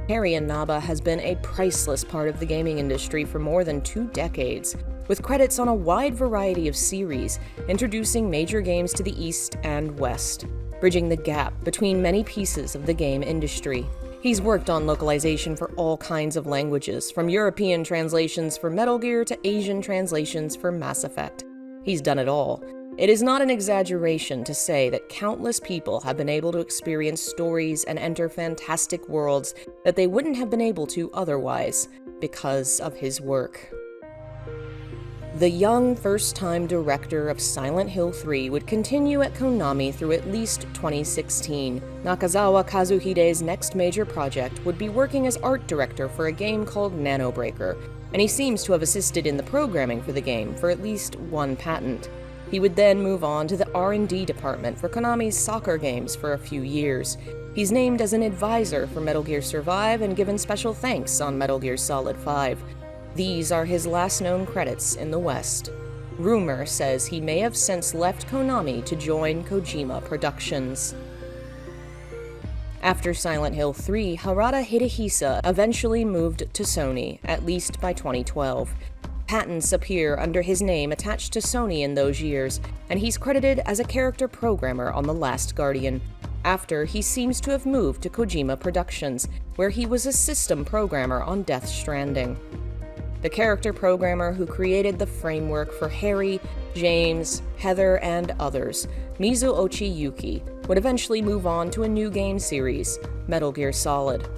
Speaker 1: Harry Inaba has been a priceless part of the gaming industry for more than 2 decades, with credits on a wide variety of series, introducing major games to the East and West, bridging the gap between many pieces of the game industry. He's worked on localization for all kinds of languages, from European translations for Metal Gear to Asian translations for Mass Effect. He's done it all. It is not an exaggeration to say that countless people have been able to experience stories and enter fantastic worlds that they wouldn't have been able to otherwise. because of his work. The young, first-time director of Silent Hill 3 would continue at Konami through at least 2016. Nakazawa Kazuhide's next major project would be working as art director for a game called Nanobreaker, and he seems to have assisted in the programming for the game for at least one patent. He would then move on to the R&D department for Konami's soccer games for a few years. He's named as an advisor for Metal Gear Survive and given special thanks on Metal Gear Solid 5. These are his last known credits in the West. Rumor says he may have since left Konami to join Kojima Productions. After Silent Hill 3, Harada Hidehisa eventually moved to Sony, at least by 2012. Patents appear under his name attached to Sony in those years, and he's credited as a character programmer on The Last Guardian. After, he seems to have moved to Kojima Productions, where he was a system programmer on Death Stranding. The character programmer who created the framework for Harry, James, Heather, and others, Mizuochi Yuki, would eventually move on to a new game series, Metal Gear Solid.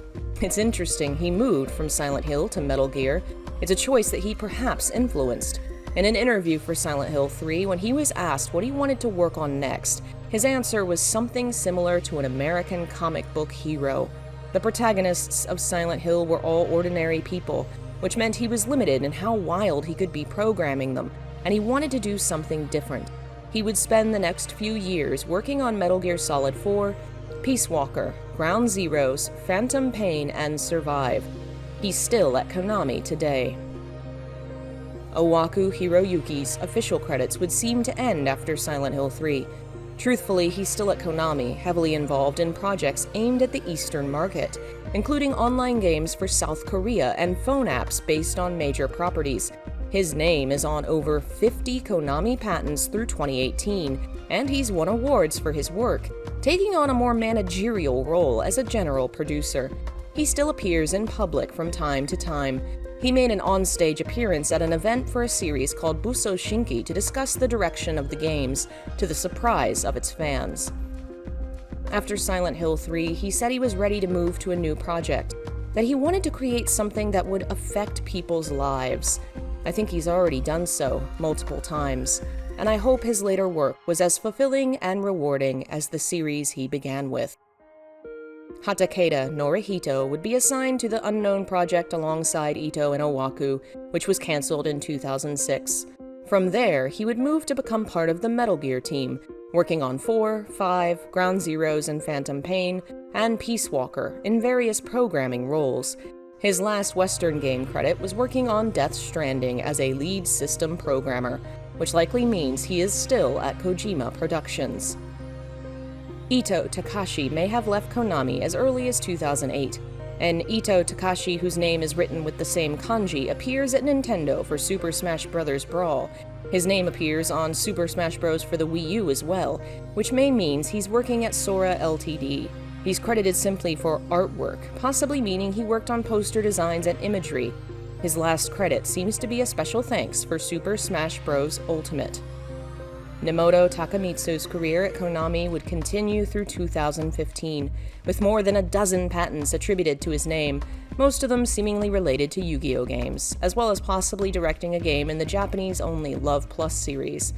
Speaker 1: It's interesting he moved from Silent Hill to Metal Gear. It's a choice that he perhaps influenced. In an interview for Silent Hill 3, when he was asked what he wanted to work on next, his answer was something similar to an American comic book hero. The protagonists of Silent Hill were all ordinary people, which meant he was limited in how wild he could be programming them, and he wanted to do something different. He would spend the next few years working on Metal Gear Solid 4, Peace Walker, Ground Zeroes, Phantom Pain, and Survive. He's still at Konami today. Owaku Hiroyuki's official credits would seem to end after Silent Hill 3. Truthfully, he's still at Konami, heavily involved in projects aimed at the Eastern market, including online games for South Korea and phone apps based on major properties. His name is on over 50 Konami patents through 2018, and he's won awards for his work, taking on a more managerial role as a general producer. He still appears in public from time to time. He made an onstage appearance at an event for a series called Buso Shinki to discuss the direction of the games, to the surprise of its fans. After Silent Hill 3, he said he was ready to move to a new project, that he wanted to create something that would affect people's lives. I think he's already done so multiple times, and I hope his later work was as fulfilling and rewarding as the series he began with. Hatakeda Norihito would be assigned to the unknown project alongside Ito and Owaku, which was cancelled in 2006. From there, he would move to become part of the Metal Gear team, working on 4, 5, Ground Zeroes and Phantom Pain, and Peace Walker in various programming roles. His last Western game credit was working on Death Stranding as a lead system programmer, which likely means he is still at Kojima Productions. Ito Takashi may have left Konami as early as 2008, and Ito Takashi, whose name is written with the same kanji, appears at Nintendo for Super Smash Bros. Brawl. His name appears on Super Smash Bros. For the Wii U as well, which may means he's working at Sora Ltd. He's credited simply for artwork, possibly meaning he worked on poster designs and imagery. His last credit seems to be a special thanks for Super Smash Bros. Ultimate. Nemoto Takamitsu's career at Konami would continue through 2015, with more than a dozen patents attributed to his name, most of them seemingly related to Yu-Gi-Oh! Games, as well as possibly directing a game in the Japanese-only Love Plus series.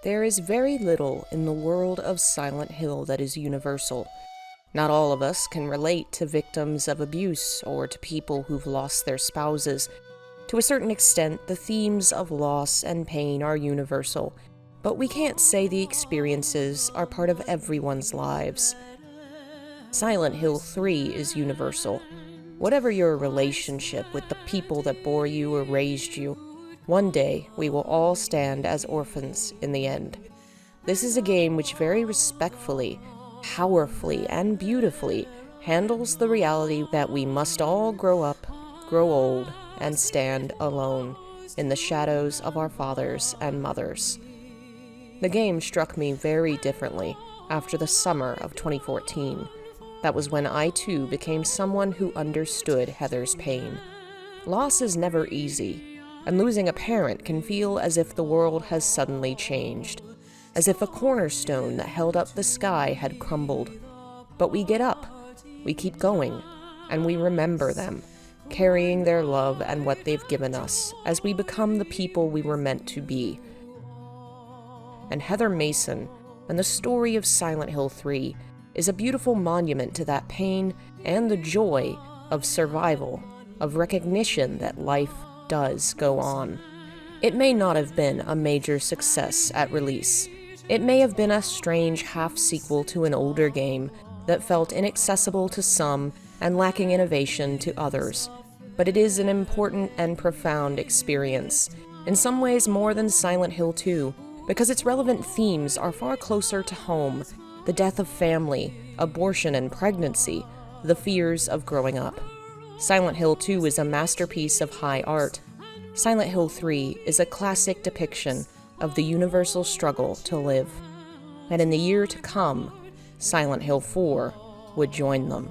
Speaker 1: There is very little in the world of Silent Hill that is universal. Not all of us can relate to victims of abuse or to people who've lost their spouses. To a certain extent, the themes of loss and pain are universal, but we can't say the experiences are part of everyone's lives. Silent Hill 3 is universal. Whatever your relationship with the people that bore you or raised you, one day we will all stand as orphans in the end. This is a game which very respectfully, powerfully, and beautifully handles the reality that we must all grow up, grow old, and stand alone in the shadows of our fathers and mothers. The game struck me very differently after the summer of 2014. That was when I too became someone who understood Heather's pain. Loss is never easy, and losing a parent can feel as if the world has suddenly changed. as if a cornerstone that held up the sky had crumbled. But we get up, we keep going, and we remember them, carrying their love and what they've given us as we become the people we were meant to be. And Heather Mason and the story of Silent Hill 3 is a beautiful monument to that pain and the joy of survival, of recognition that life does go on. It may not have been a major success at release. It may have been a strange half-sequel to an older game that felt inaccessible to some and lacking innovation to others. But it is an important and profound experience, in some ways more than Silent Hill 2, because its relevant themes are far closer to home: the death of family, abortion and pregnancy, the fears of growing up. Silent Hill 2 is a masterpiece of high art. Silent Hill 3 is a classic depiction of the universal struggle to live. And in the year to come, Silent Hill 4 would join them.